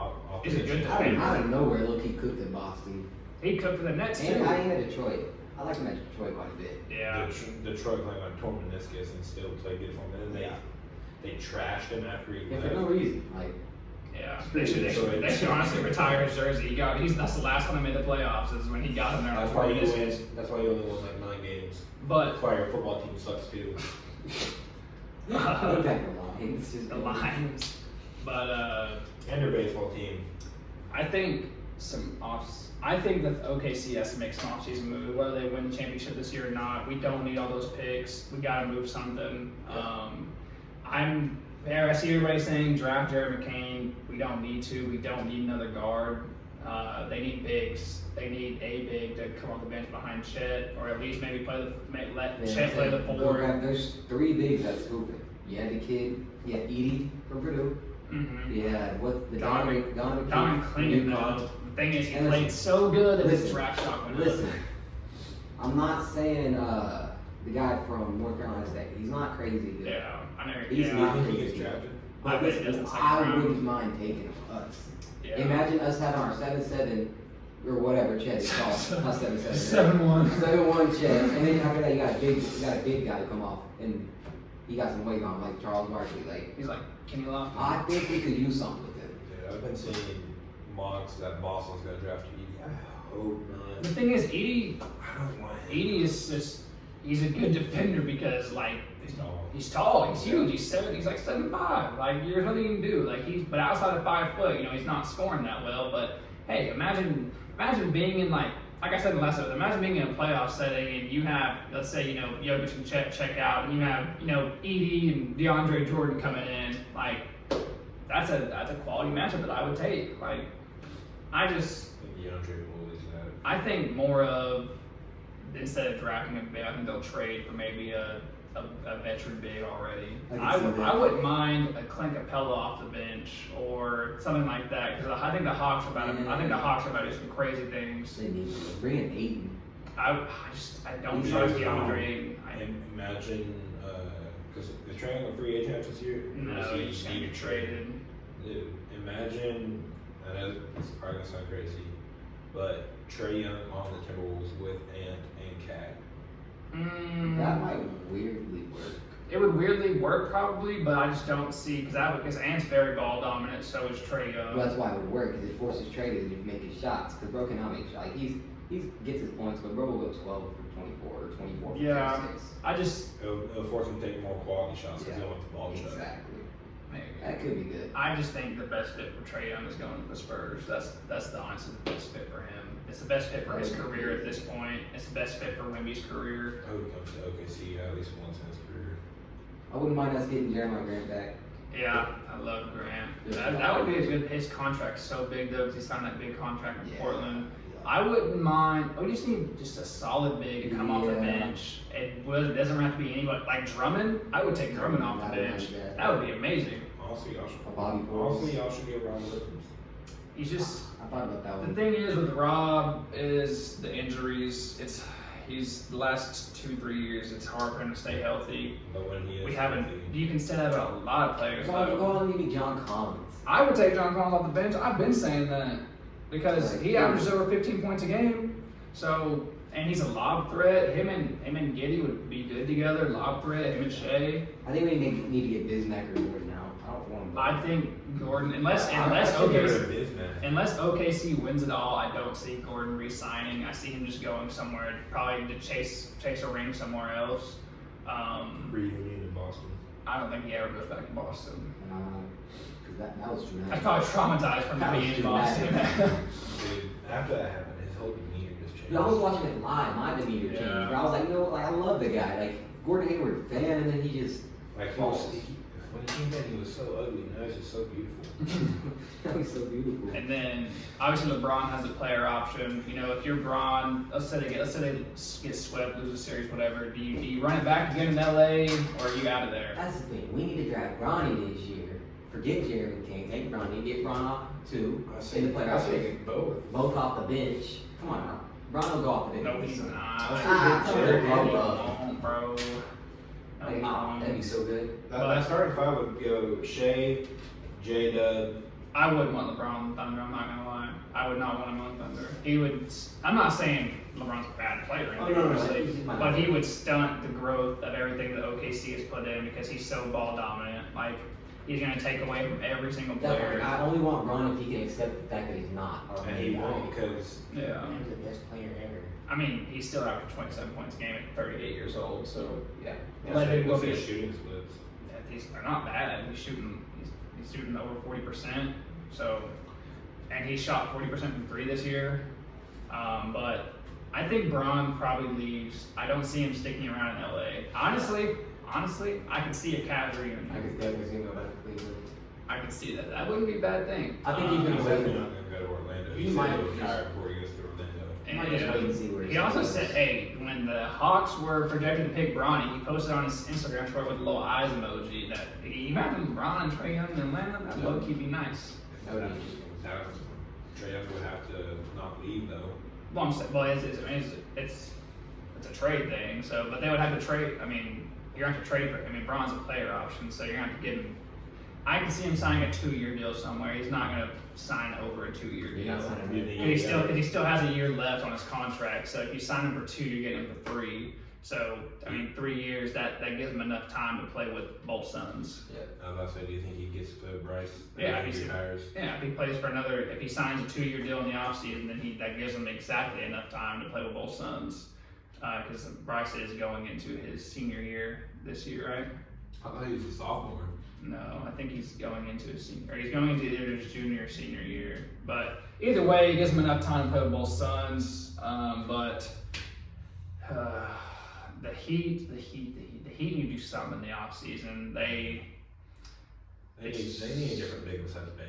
He's a good
Out
defender.
of nowhere, look, he cooked in Boston.
He cooked for the Nets too.
And I ain't at Detroit. I like him at Detroit quite a bit.
Yeah.
Detroit playing on torn meniscus and still played good for him. And then they trashed him after he
Yeah,
left.
for no reason. Like,
Yeah, they should honestly retire his jersey. That's the last time he made the playoffs is when he got him there.
That's why you only won like 9 games.
But
That's why your football team sucks too.
look at the Lions. Just
the Lions. But
And your baseball team.
I think that OKC has to make some offseason move, whether they win the championship this year or not. We don't need all those picks. We got to move something. I see everybody saying draft Jared McCain. We don't need to. We don't need another guard. They need bigs. They need a big to come off the bench behind Chet, or at least maybe let Chet play the four.
There's 3 bigs that's hooping. You had the kid, you had Edie from Purdue.
Mm-hmm.
Yeah, what the
Donovan
kid
Clingan,
from
though. The thing is, he
And
played so good that his
listen,
draft stock went
Listen,
up.
I'm not saying the guy from North Carolina State. He's not crazy good.
Yeah, I know.
He's
Yeah.
not
You think he
crazy
gets
good.
drafted?
I
But
bet he
listen,
does in the second
I
round.
wouldn't mind taking us.
Yeah.
Imagine us having our 7-7 or whatever Chet is called. Not 7-7.
7-1.
7-1 Chet, and then after that you got a big guy to come off, and he got some weight on him, like Charles Barkley. Like,
He's like Kenny Lofton.
I think we could use something with him.
Dude, I've been seeing mocks that Boston's gonna draft Edie. I hope not.
The thing is, Edie
I don't want him.
is just, he's a good defender because, like,
He's tall.
he's huge, he's like 7'5". Like, there's nothing you can do. Like, but outside of 5 foot, he's not scoring that well. But hey, imagine being in like like I said in the last episode, imagine being in a playoff setting and you have, let's say, Jokic can check out, and you have, Edie and DeAndre Jordan coming in. Like, that's a quality matchup that I would take. Like, I think more of, instead of drafting a big, I think they'll trade for maybe a veteran big already. I wouldn't mind a Clint Capella off the bench or something like that, because I think the Hawks are about to do some crazy things.
They need to bring in Ayton.
I don't trust DeAndre Ayton.
Imagine, because the training a free agent this year.
No, he's just gonna get traded.
Dude, imagine, I know it's probably gonna sound crazy, but Trae Young on the Timberwolves with Ant and Cat.
That might weirdly work.
It would weirdly work probably, but I just don't see, because Ant's very ball dominant, so is Trae Young.
Well, that's why it would work, because it forces Trae to make his shots. Because Bro cannot make shots. Like, he gets his points, but Bro will go 12 for 24 or 24 for 26.
It'll force him to take more quality shots because they want the ball shot.
Exactly.
Maybe.
That could be good.
I just think the best fit for Trae Young is going to the Spurs. That's the honestly the best fit for him. It's the best fit for his career at this point. It's the best fit for Wemby's career.
I would come to OKC at least once in his career.
I wouldn't mind us getting Jeremiah Grant back.
Yeah, I love Grant. That would be a good. His contract's so big though, because he signed that big contract in Portland. I wouldn't mind. We just need just a solid big to come off the bench. It doesn't have to be anybody like Drummond. I would take Drummond off the bench. That would be amazing.
Honestly, y'all should get Rob Williams.
He's just.
I thought about that
The
one.
thing is with Rob is the injuries. He's the last 2-3 years. It's hard for him to stay healthy.
But when he is
We haven't.
healthy,
You can say that about a lot of players.
Go
Though.
on, maybe John Collins.
I would take John Collins off the bench. I've been saying that because he averages over 15 points a game. So, and he's a lob threat. Him and Giddey would be good together. Lob threat. Him and Shea.
I think we need to get Bismack or Gordon now. I don't want him.
I think Gordon, unless OKC wins it all, I don't see Gordon re-signing. I see him just going somewhere, probably to chase a ring somewhere else.
reunion in Boston.
I don't think he ever goes back to Boston.
Because that was traumatic.
That's probably traumatized from
That was
being in Boston.
Dude, after that happened, his whole demeanor just changed.
Dude, I was watching it live. My demeanor changed.
Yeah.
Bro. I was like, I love the guy. Like Gordon Hayward fan, and then he just
Like,
falls.
when he came in, he was so ugly. Now he's just so beautiful.
That was so beautiful.
And then obviously LeBron has a player option. If you're Bron, let's say they get swept, lose a series, whatever. Do you run it back again in LA, or are you out of there?
That's the thing. We need to draft Bronny this year. Forget Jeremy King. Take Bronny. Get Bron off too. In the playoffs. Both off the bench. Come on now. Bron will go off the bench.
No, he's not.
Ah,
bro. No, he won't.
That'd be so good.
That starting five would go Shea, J-Dub.
I wouldn't want LeBron on the Thunder, I'm not gonna lie. I would not want him on the Thunder. He would, I'm not saying LeBron's a bad player, obviously, but he would stunt the growth of everything that OKC has put in because he's so ball dominant. Like, he's gonna take away from every single
Definitely.
player.
I only want Bron if he can accept the fact that he's not.
And he won't because
Yeah.
He's the best player ever.
I mean, he's still averaging 27 points a game at 38 years old, so yeah.
yeah,
Let him go
what's
be.
his shooting splits.
They're not bad. He's shooting over 40%. So, and he shot 40% from three this year. But I think Bron probably leaves. I don't see him sticking around in LA. Honestly, I can see a Cavs reunion.
I could definitely see him go back to Cleveland.
I can see that. That wouldn't be a bad thing.
I think he's
He's
gonna
definitely
wait.
not going to go to Orlando.
He
He
might-
might retire before he goes to Orlando.
He might just wait and see where
He also said, hey, when the Hawks were projected to pick Bronny, he posted on his Instagram story with a little eyes emoji that you imagine Bron and Trae Young in Atlanta. That low key be nice.
That would be interesting.
Trae Young would have to not leave though.
Well, I'm saying, it's a trade thing. So, but they would have to trade. I mean, you're going to have to trade for. I mean, Bron's a player option, so you're going to have to give him. I can see him signing a 2-year deal somewhere. He's not going to sign over a 2-year deal.
You're not signing him.
Because he still has a year left on his contract. So if you sign him for 2, you're getting him for 3. So I mean, 3 years that gives him enough time to play with both sons.
I was about to say, do you think he gets to Bryce?
Yeah,
if he retires.
Yeah, if he plays for if he signs a 2-year deal in the offseason, then that gives him exactly enough time to play with both sons. Because Bryce is going into his senior year this year, right?
I thought he was a sophomore.
No, I think he's going into his senior, or he's going into either his junior or senior year. But either way, it gives him enough time to play with both sons. But the Heat need to do something in the offseason. They
need a different big besides Bam.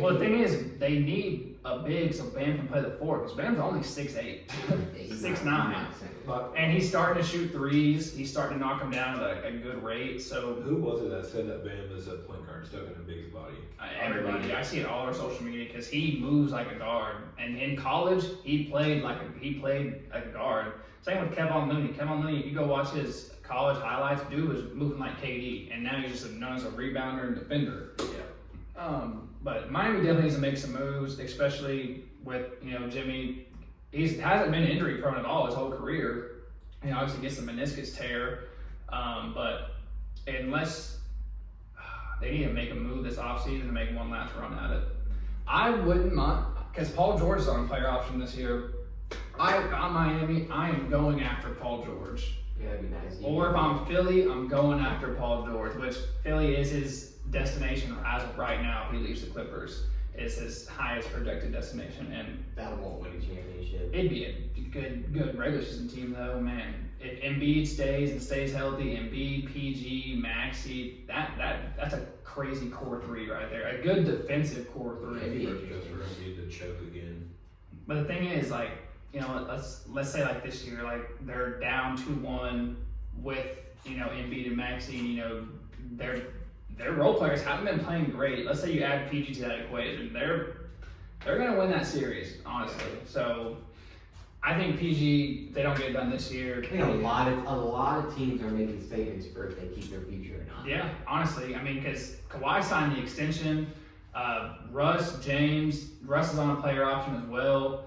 Well, the thing is, they need a big so Bam can play the 4, because Bam's only 6'8", 6'9", and he's starting to shoot threes. He's starting to knock them down at a good rate. So
who was it that said that Bam is a point guard stuck in a big's body?
Everybody, I see it all over social media because he moves like a guard. And in college, he played like a guard. Same with Kevon Looney. Kevon Looney, if you go watch his college highlights, dude was moving like KD, and now he's just known as a rebounder and defender. Yeah. But Miami definitely needs to make some moves, especially with Jimmy. He hasn't been injury prone at all his whole career. He obviously gets the meniscus tear, but unless they need to make a move this offseason to make one last run at it, I wouldn't mind, because Paul George is on a player option this year. I'm Miami. I am going after Paul George.
Yeah, that'd be nice.
Or if I'm Philly, I'm going after Paul George, which Philly is his destination as of right now. If he leaves the Clippers, is his highest projected destination, and
that won't win a championship.
It'd be a good regular season team though, man. If Embiid stays healthy, Embiid, PG, Maxey, that's a crazy core 3 right there. A good defensive core 3.
Just for Embiid to choke again.
But the thing is, like, let's say like this year, like they're down 2-1 with Embiid and Maxey, their role players haven't been playing great. Let's say you add PG to that equation, they're gonna win that series, honestly. So I think PG, if they don't get it done this year.
I think a lot of teams are making statements for if they keep their future or not.
Yeah, honestly, I mean, because Kawhi signed the extension. Russ is on a player option as well.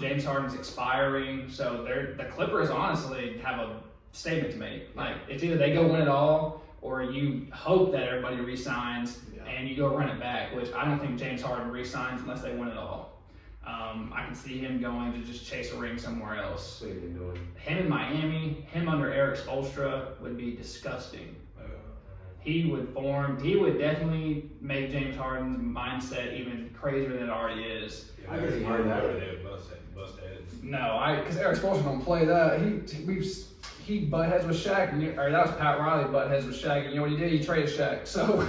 James Harden's expiring, so the Clippers honestly have a statement to make. Like, it's either they go win it all, or you hope that everybody re-signs and you go run it back, which I don't think James Harden re-signs unless they win it all. I can see him going to just chase a ring somewhere else.
What have you been doing?
Him in Miami, him under Eric Spoelstra would be disgusting. He would definitely make James Harden's mindset even crazier than it already is.
I guess he heard that over there, bust heads.
No, because Eric Spoelstra don't play that. He butt heads with Shaq, or that was Pat Riley butt heads with Shaq. And you know what he did? He traded Shaq. So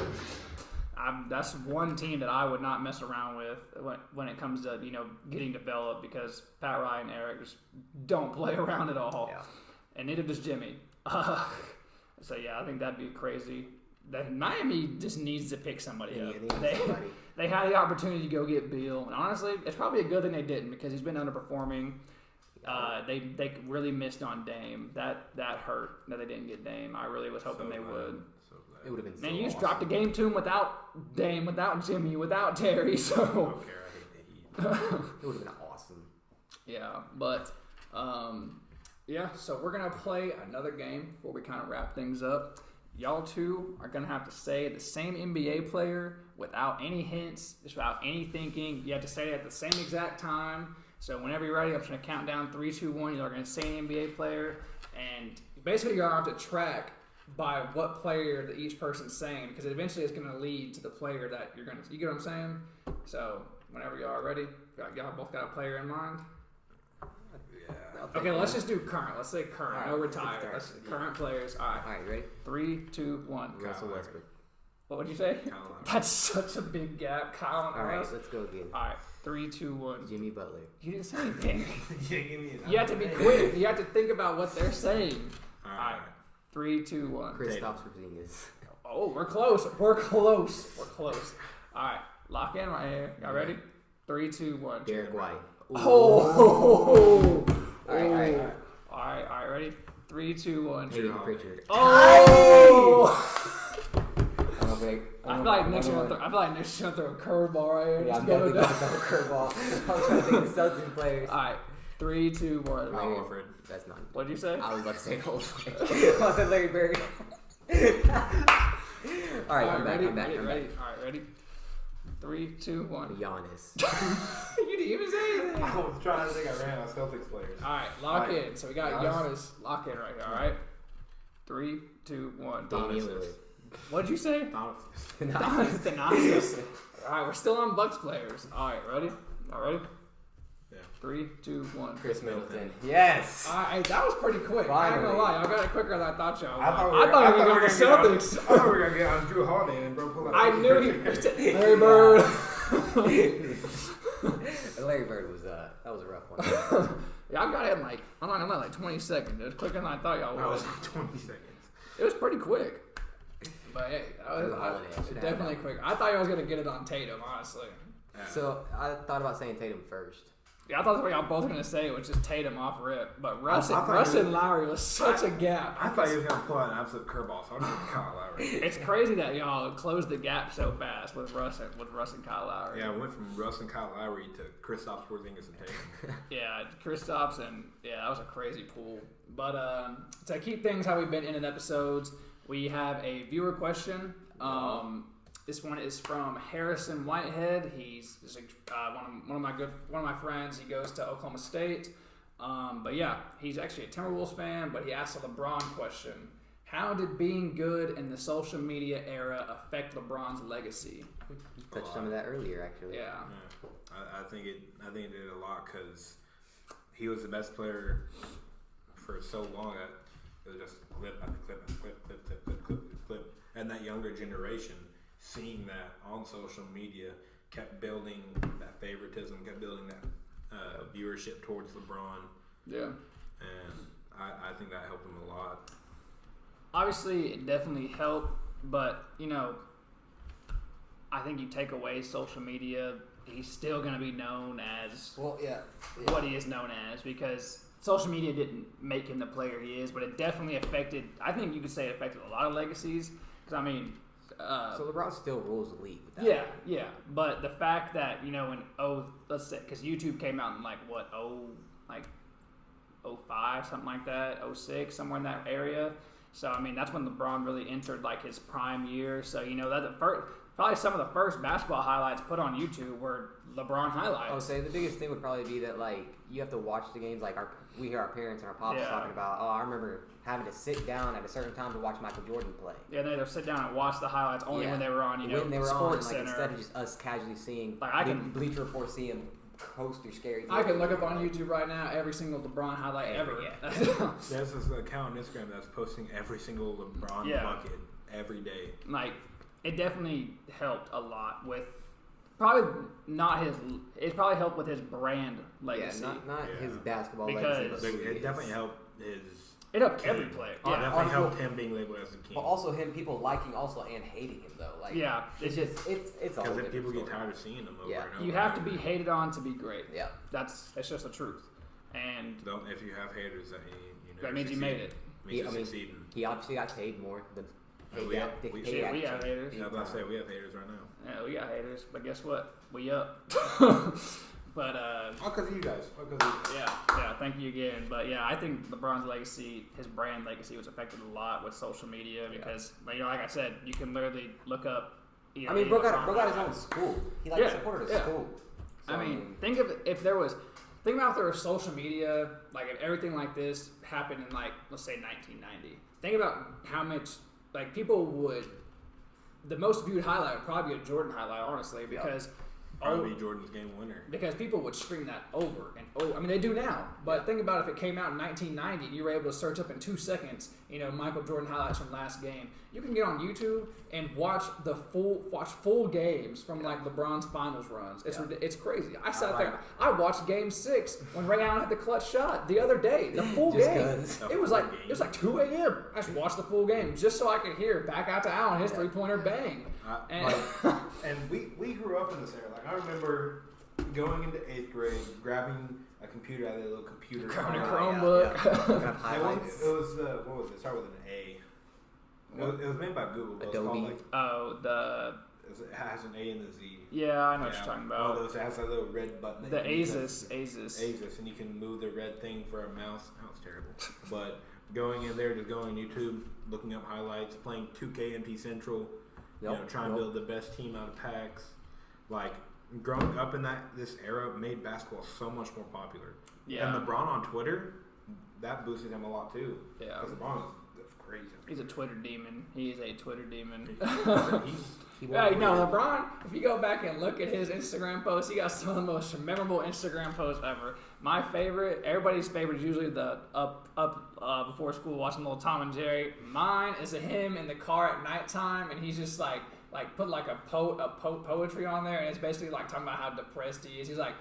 that's one team that I would not mess around with when it comes to getting developed, because Pat Riley and Eric just don't play around at all, and neither does Jimmy. So yeah, I think that'd be crazy. Miami just needs to pick somebody up. They had the opportunity to go get Beal, and honestly, it's probably a good thing they didn't, because he's been underperforming. They really missed on Dame. That hurt that they didn't get Dame. I really was hoping they would.
It would have been.
Man, you just dropped a game to him without Dame, without Jimmy, without Terry. So
I don't care. I hate the Heat.
It would have been awesome.
yeah, but so we're gonna play another game before we kind of wrap things up. Y'all two are gonna have to say the same NBA player without any hints, just without any thinking. You have to say it at the same exact time. So whenever you're ready, I'm just gonna count down 3, 2, 1. You're gonna say an NBA player, and basically you're gonna have to track by what player that each person's saying, because eventually it's gonna lead to the player that you're gonna. You get what I'm saying? So whenever y'all are ready, y'all both got a player in mind. Okay, let's just do current. Let's say current.
Right,
no retired. Let's current players. All
All right, you ready?
3, 2, 1.
Russell Westbrook.
What would you say?
Kyle Lowry.
That's such a big gap. Kyle and
All right,
Russ.
let's go again.
All right, 3, 2, 1.
Jimmy Butler.
You didn't say anything.
Yeah, give me
You have to be quick. You have to think about what they're saying.
All
All right,
right.
3, 2, 1.
Kristaps Porzingis.
Oh, we're close. We're close. We're close. All right, lock in right here. Y'all ready? 3, 2, 1.
Derek White.
Oh.
All right.
All right, ready? 3, 2, 1.
Hayden Pritchard.
Oh! I feel like Nick's gonna throw a curveball right here.
Yeah,
Just
I'm
go
definitely
down.
going to throw a curveball. I was trying to think of Celtics players.
All right, 3, 2, 1.
Right here.
Horford.
That's not.
What'd you say?
I was about to say Cold. I said Larry Bird. All right, I'm back.
ready?
I'm back.
All right, ready? 3, 2, 1.
Giannis.
You didn't even say anything.
I was trying to think I ran out of Celtics players.
All right, lock
All right.
in. So we got
Giannis.
Giannis. Lock in right here. All right. 3, 2, 1.
Damian Lillard.
What'd you say?
Thanasis.
All right, we're still on Bucks players. All right, ready? All ready?
Yeah.
3, 2, 1.
Chris Middleton. Yes.
All right, that was pretty quick. I'm not gonna lie, y'all got it quicker than I thought y'all would.
I thought we
I
were
thought we were
gonna
Celtics.
I thought we were gonna get on Drew Holiday and bro pull out.
I knew he was Larry Bird.
Larry Bird was that was a rough one.
Y'all got it in like, I'm not gonna lie, like 20 seconds. It was quicker than I thought y'all
That
would.
was like 20 seconds.
It was pretty quick. But hey,
Drew Holiday, I should have
definitely
that.
quick. I thought y'all was gonna get it on Tatum, honestly.
Yeah.
So I thought about saying Tatum first.
Yeah, I thought that's what y'all both were gonna say, which is Tatum off rip. But Russ
I thought
and Lowry was such a gap.
I thought he was gonna pull out an absolute curveball, so I was gonna Kyle Lowry.
It's crazy that y'all closed the gap so fast with Russ and Kyle Lowry.
Yeah, I went from Russ and Kyle Lowry to Kristaps Porzingis and Tatum.
Yeah, Kristaps and that was a crazy pool. But to keep things how we've been in episodes, we have a viewer question. This one is from Harrison Whitehead. He's one of my friends. He goes to Oklahoma State. But yeah, he's actually a Timberwolves fan. But he asked a LeBron question: how did being good in the social media era affect LeBron's legacy?
We touched some of that earlier, actually.
Yeah.
I think it did a lot because he was the best player for so long that it was just clip after clip after clip. And that younger generation, seeing that on social media, kept building that favoritism, kept building that viewership towards LeBron.
Yeah.
And I think that helped him a lot.
Obviously, it definitely helped, but I think you take away social media, he's still going to be known as what he is known as, because social media didn't make him the player he is, but it definitely affected. I think you could say it affected a lot of legacies. Because I mean,
so LeBron still rules the league with that.
Yeah. But the fact that let's say because YouTube came out in 05, something like that, 06, somewhere in that area. So I mean, that's when LeBron really entered his prime year. So probably some of the first basketball highlights put on YouTube were LeBron highlights.
I would say the biggest thing would probably be that you have to watch the games we hear our parents and our pops talking about. Oh, I remember having to sit down at a certain time to watch Michael Jordan play.
Yeah, they'd sit down and watch the highlights only when they were on,
when they were
Sports
on,
Center.
instead of just us casually seeing Bleacher Report, see him post or scary.
I can look up on YouTube right now every single LeBron highlight ever.
Yeah.
There's this account on Instagram that's posting every single LeBron bucket every day.
It definitely helped a lot with probably not his. It probably helped with his brand legacy.
Yeah, not his basketball
because
legacy.
It definitely helped his.
It helped every player.
It definitely helped him being labeled as a king.
But also people liking and hating him though. It's just it's all.
Because if people get tired of seeing him over and over.
You have to be hated on to be great.
Yeah.
It's just the truth. And
if you have haters,
that means you made it.
He obviously got paid more.
We have
haters.
Yeah, I was about to say we have haters right now.
Yeah, we got haters, but guess what? We up. But
because of you guys.
Yeah. Thank you again. But yeah, I think LeBron's legacy, his brand legacy, was affected a lot with social media because, like I said, you can literally look up.
Bro got his own school. He supported a school.
So, think about if there was social media, if everything like this happened in let's say 1990. Think about how much people would. The most viewed highlight would probably be a Jordan highlight, honestly, because.
Probably Jordan's game winner.
Because people would stream that over and over. I mean, they do now. But think about if it came out in 1990 and you were able to search up in 2 seconds, Michael Jordan highlights from last game. You can get on YouTube and watch full games from LeBron's finals runs. It's crazy. I sat there. I watched Game 6 when Ray Allen hit the clutch shot the other day. The full game. It was like 2 a.m. I just watched the full game just so I could hear back out to Allen his 3-pointer bang.
And we grew up in this era. I remember going into 8th grade, grabbing a computer out of a little computer.
Grabbing a Chromebook.
It was what was it? It started with an A. It was made by Google.
Adobe.
It has an A and a Z.
Yeah, I know what you're talking about.
It has that little red button.
The Asus,
and you can move the red thing for a mouse. That was terrible. But going in there, just going on YouTube, looking up highlights, playing 2K and P Central. Trying to build the best team out of packs. Growing up in this era made basketball so much more popular. Yeah. And LeBron on Twitter, that boosted him a lot too.
Yeah.
Because LeBron was crazy.
He's a Twitter demon. He is a Twitter demon.
Yeah,
LeBron, if you go back and look at his Instagram posts, he got some of the most memorable Instagram posts ever. My favorite, everybody's favorite is usually the up before school watching little Tom and Jerry. Mine is him in the car at nighttime, and he's just like put like a poetry on there, and it's basically like talking about how depressed he is. He's like,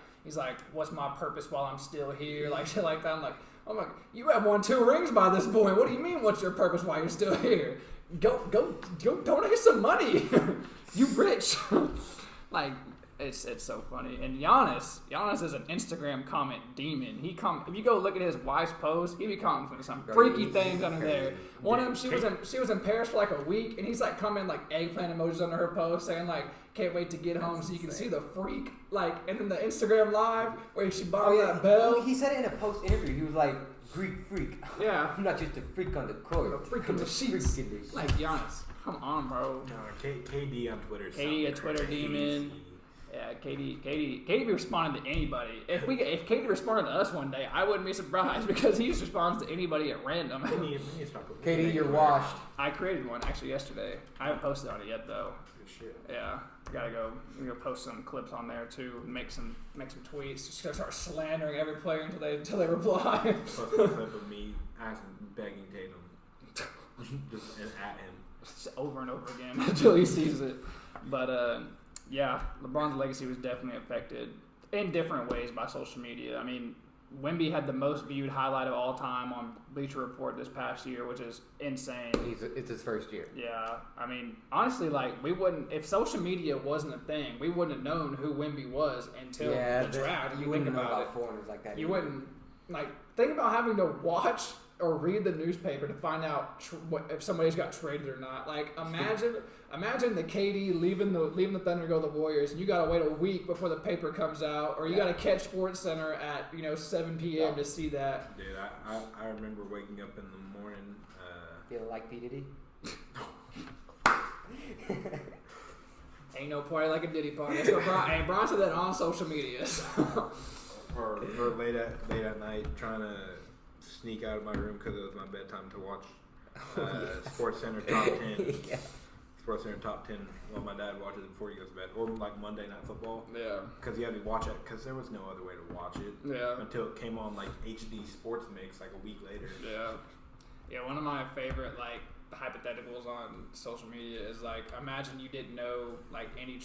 what's my purpose while I'm still here? Like shit like that. I'm like, oh my, you have won 2 rings by this point. What do you mean? What's your purpose while you're still here? Go donate some money. You rich. Like it's so funny. And Giannis is an Instagram comment demon. If you go look at his wife's post, he be commenting some freaky things under there. One of them, she was in Paris for like a week, and he's like commenting like eggplant emojis under her post, saying like, can't wait to get home so you can see the freak. Like, and then the Instagram live where she borrowed that bell.
Well, he said it in a post interview. He was like, Greek freak.
Yeah.
I'm not just a freak on the court.
A freak in the sheets. Like Giannis, come on, bro.
No, KD on Twitter.
KD a Twitter demon. Yeah, KD be responding to anybody. If KD responded to us one day, I wouldn't be surprised because he just responds to anybody at random.
KD, you're washed.
I created one actually yesterday. I haven't posted on it yet though.
Good shit.
Yeah, gotta go post some clips on there too. Make some tweets. Just start slandering every player until they reply.
Post a clip of me begging Tatum, just at him,
Just over and over again until he sees it. But yeah, LeBron's legacy was definitely affected in different ways by social media. I mean, Wemby had the most viewed highlight of all time on Bleacher Report this past year, which is insane.
It's his first year.
Yeah, I mean, honestly, like if social media wasn't a thing, we wouldn't have known who Wemby was until the draft.
You wouldn't know about foreigners like that.
You wouldn't think about having to watch or read the newspaper to find out if somebody's got traded or not. Like, imagine the KD leaving the Thunder to go to the Warriors, and you gotta wait a week before the paper comes out, or you gotta catch Sports Center at 7 p.m. to see that.
Dude, I remember waking up in the morning.
Feel like P Diddy?
Ain't no party like a Diddy party. That's what Brian said that on social media.
or late at night trying to sneak out of my room because it was my bedtime to watch Sports Center Top 10.
Yeah.
Sports Center Top 10 while my dad watches it before he goes to bed. Or like Monday Night Football.
Yeah.
Because you had to watch it because there was no other way to watch it.
Yeah.
Until it came on like HD Sports Mix like a week later.
Yeah. Yeah, one of my favorite hypotheticals on social media is imagine you didn't know any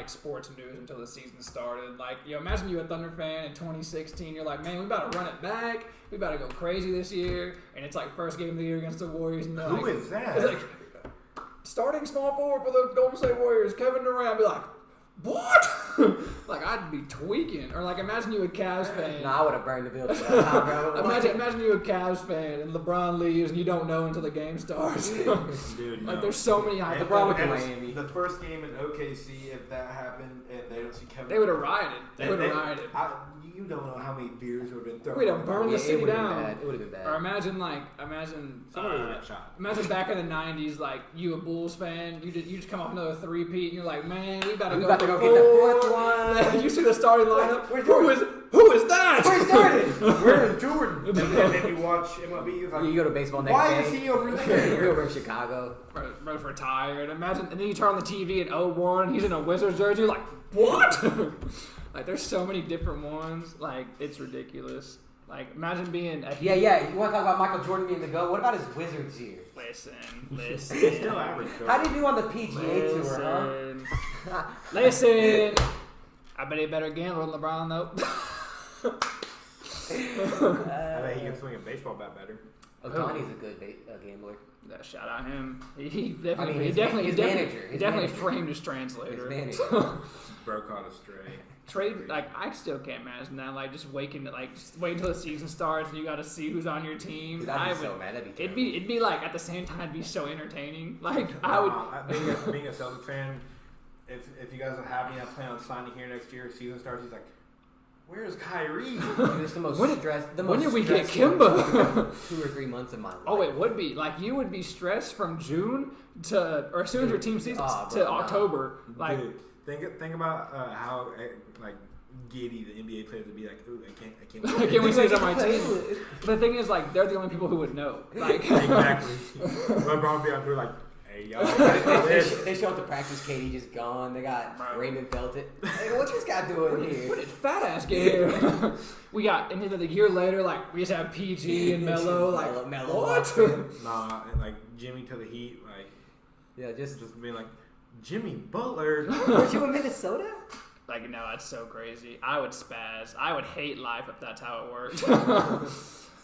sports news until the season started. Imagine you a Thunder fan in 2016. You're like, man, we about to run it back. We about to go crazy this year, and it's first game of the year against the Warriors. And
who is that?
It's starting small forward for the Golden State Warriors, Kevin Durant. I'd be like, what? I'd be tweaking. Or imagine you a Cavs fan.
I would have burned the building.
Imagine you a Cavs fan and LeBron leaves and you don't know until the game starts.
Dude, no.
There's so many
LeBron went to Miami.
The first game in OKC, if that happened and they don't see Kevin,
they would have rioted.
You don't know how many beers would have been thrown.
We'd have burned the city down.
It would have been bad.
Or imagine back in the 90s, you a Bulls fan, you just come off another three-peat, and you're like, man, we about to go
get the fourth one.
You see the starting lineup? Who is that?
Where's Jordan?
Where's Jordan? And then you watch MLB. It's
You go to baseball next
why
day.
is he over there?
You're over in Chicago.
Bro's retired. Imagine, and then you turn on the TV at 0-1. He's in a Wizards jersey. You're like, what? There's so many different ones. It's ridiculous. Imagine being a
Yeah. You want to talk about Michael Jordan being the GOAT? What about his Wizards year?
Listen.
He's still average.
How did he do on the PGA Tour, huh?
Listen. I bet he better gamble than LeBron though.
I bet he can swing a baseball bat better.
Otani's a good gambler.
Shout out him. He definitely,
his
he definitely
manager.
framed his translator.
His manager.
Bro caught a stray.
Trade I still can't imagine that. Just wait until the season starts and you got to see who's on your team.
Dude, I'd be so mad. That'd be
it'd be at the same time it'd be so entertaining. I would
being a Celtics fan. If you guys are happy, I plan on signing here next year. Season starts. He's like, "Where's Kyrie?"
It's the most stressed.
When did we get Kimba?
2 or 3 months of my life.
Oh, it would be you would be stressed from June or as soon as your team season to October.
Dude, think about how giddy the NBA players would be like, ooh, I can't
Can we say it's on my team? The thing is, like, they're the only people who would know. Like,
exactly. LeBron would be out there like, hey, y'all.
They show up to practice, KD just gone. They got Raymond Felton. Hey, what's this guy doing here?
Where did fat ass get here? We got, and then the year later, like, we just have PG and Melo. Like,
Melo
what?
Nah, and like Jimmy to the Heat, like,
Yeah, just
being like, Jimmy Butler.
weren't you in Minnesota?
Like, no, that's so crazy. I would spaz. I would hate life if that's how it worked.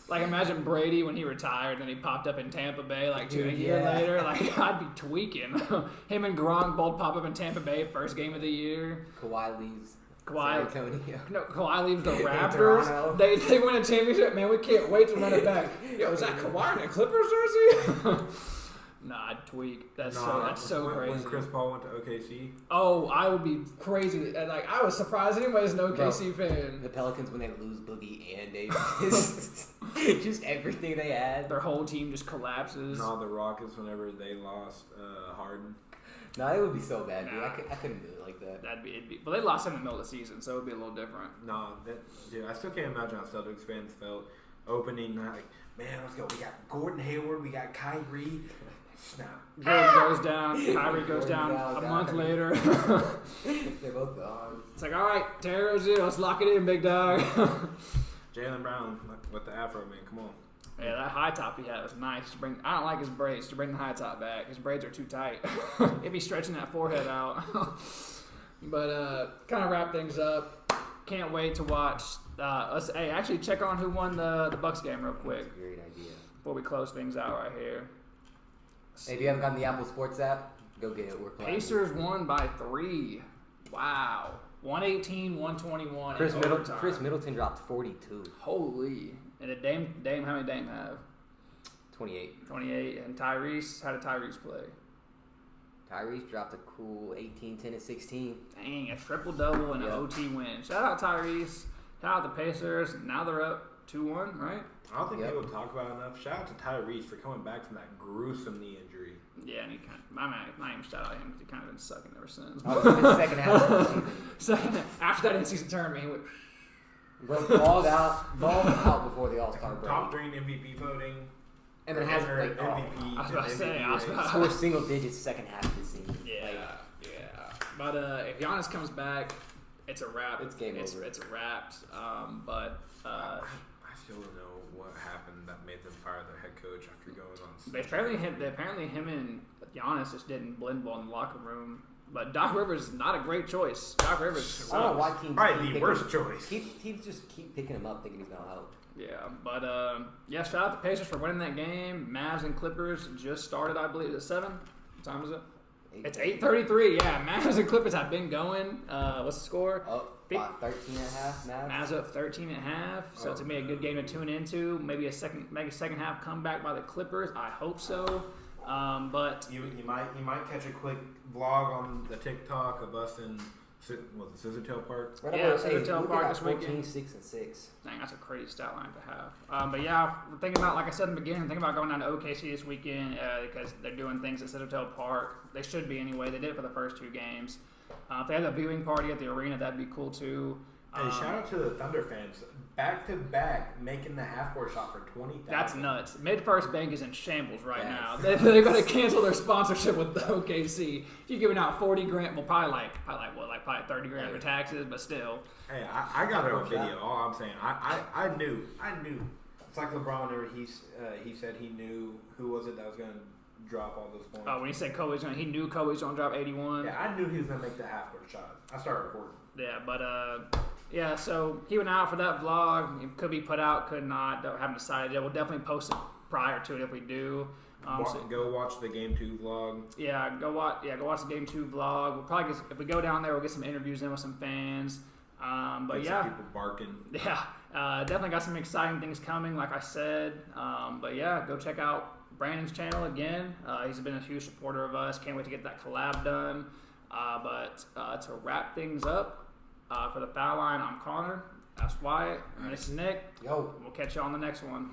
Like, imagine Brady when he retired and then he popped up in Tampa Bay, like, a year later. Like, I'd be tweaking. Him and Gronk both pop up in Tampa Bay, first game of the year.
Kawhi leaves.
Kawhi leaves the
Toronto.
Raptors. They win a championship, man. We can't wait to run it back. Yo, is that Kawhi in a Clippers jersey? Nah, I'd tweak. That's so crazy.
When Chris Paul went to OKC.
Oh, I would be crazy. Like, I was surprised anybody's an OKC fan.
The Pelicans, when they lose Boogie and Davis, just everything they had.
Their whole team just collapses.
No, the Rockets whenever they lost Harden.
No, it would be so bad, dude. I couldn't do it like that.
It'd be. But they lost him in the middle of the season, so it'd be a little different.
No, dude, I still can't imagine how Celtics fans felt opening night. Like, man, let's go. We got Gordon Hayward. We got Kyrie. Snap.
Gordon goes down. Kyrie goes down a month later.
They're both gone.
It's like, all right, Terry Rozier, let's lock it in, big dog.
Jaylen Brown with the afro, man. Come on.
Yeah, that high top he had was nice. I don't like his braids. To bring the high top back, his braids are too tight. He'd be stretching that forehead out. But kind of wrap things up. Can't wait to watch. Hey, actually check on who won the Bucks game real quick.
That's a great idea.
Before we close things out right here.
Hey, if you haven't gotten the Apple Sports app, go get it. We're playing.
Pacers won by 3. Wow. 118-121.
Chris Middleton dropped 42.
Holy. And did Dame, how many Dame have?
28.
28. And Tyrese, how did Tyrese play?
Tyrese dropped a cool 18, 10, and 16.
Dang, a triple-double and an OT win. Shout out Tyrese. Shout out the Pacers. Now they're up 2-1, right?
I don't think people talk about it enough. Shout out to Tyrese for coming back from that gruesome knee injury.
Yeah, and he kind of, not even shout out him because he kind of been sucking ever since.
The second half of the season.
After that in-season tournament, he went...
Balled out before the All-Star break.
Top 3 in MVP voting.
And then has
MVP.
I was about to say,
score single digits second half of the season.
Yeah. But if Giannis comes back, it's a wrap.
It's game over.
It's a wrap.
I still don't know what happened that made them fire their head coach after going on.
Apparently him and Giannis just didn't blend well in the locker room. But Doc Rivers is not a great choice. Doc Rivers
I don't know why teams
probably the worst choice.
Teams just keep picking him up thinking he's going to help.
Yeah, but shout out to Pacers for winning that game. Mavs and Clippers just started, I believe. Is it 7? What time is it? It's 8:33. Yeah, Mavs and Clippers have been going. What's the score?
Up 13.5 Mavs.
Mavs up 13.5. So it's gonna be a good game to tune into. Maybe a second half comeback by the Clippers. I hope so. But
you might catch a quick vlog on the TikTok of us in Scissortail Park.
Scissortail Park this
14,
weekend.
6, and 6.
Dang, that's a crazy stat line to have. But yeah, thinking about, like I said in the beginning, thinking about going down to OKC this weekend because they're doing things at Scissortail Park. They should be anyway. They did it for the first 2 games. If they had a viewing party at the arena, that'd be cool too.
Hey, shout out to the Thunder fans. Back to back, making the half-court shot for 20,000.
That's nuts. Mid-First Bank is in shambles right now. They're going to cancel their sponsorship with the OKC. You're giving out $40,000, well, probably 30,000 for taxes, but still.
Hey, I got it on video. All I'm saying, I knew. It's like LeBron, whenever he said he knew who was it that was going to drop all those points.
Oh, when he said he knew Kobe's going to drop 81.
Yeah, I knew he was going to make the half-court shot. I started recording.
Yeah, but so keep an eye out for that vlog. It could be put out, could not. Haven't decided yet. We'll definitely post it prior to it if we do.
Go watch the Game 2 vlog.
Yeah, go watch the Game 2 vlog. We'll probably if we go down there, we'll get some interviews in with some fans. But
Get
yeah,
some people barking.
Yeah, definitely got some exciting things coming, like I said. But yeah, go check out Brandon's channel again. He's been a huge supporter of us. Can't wait to get that collab done. But to wrap things up, for the Foul Line, I'm Connor. That's Wyatt. And this is Nick.
Yo.
We'll catch you on the next one.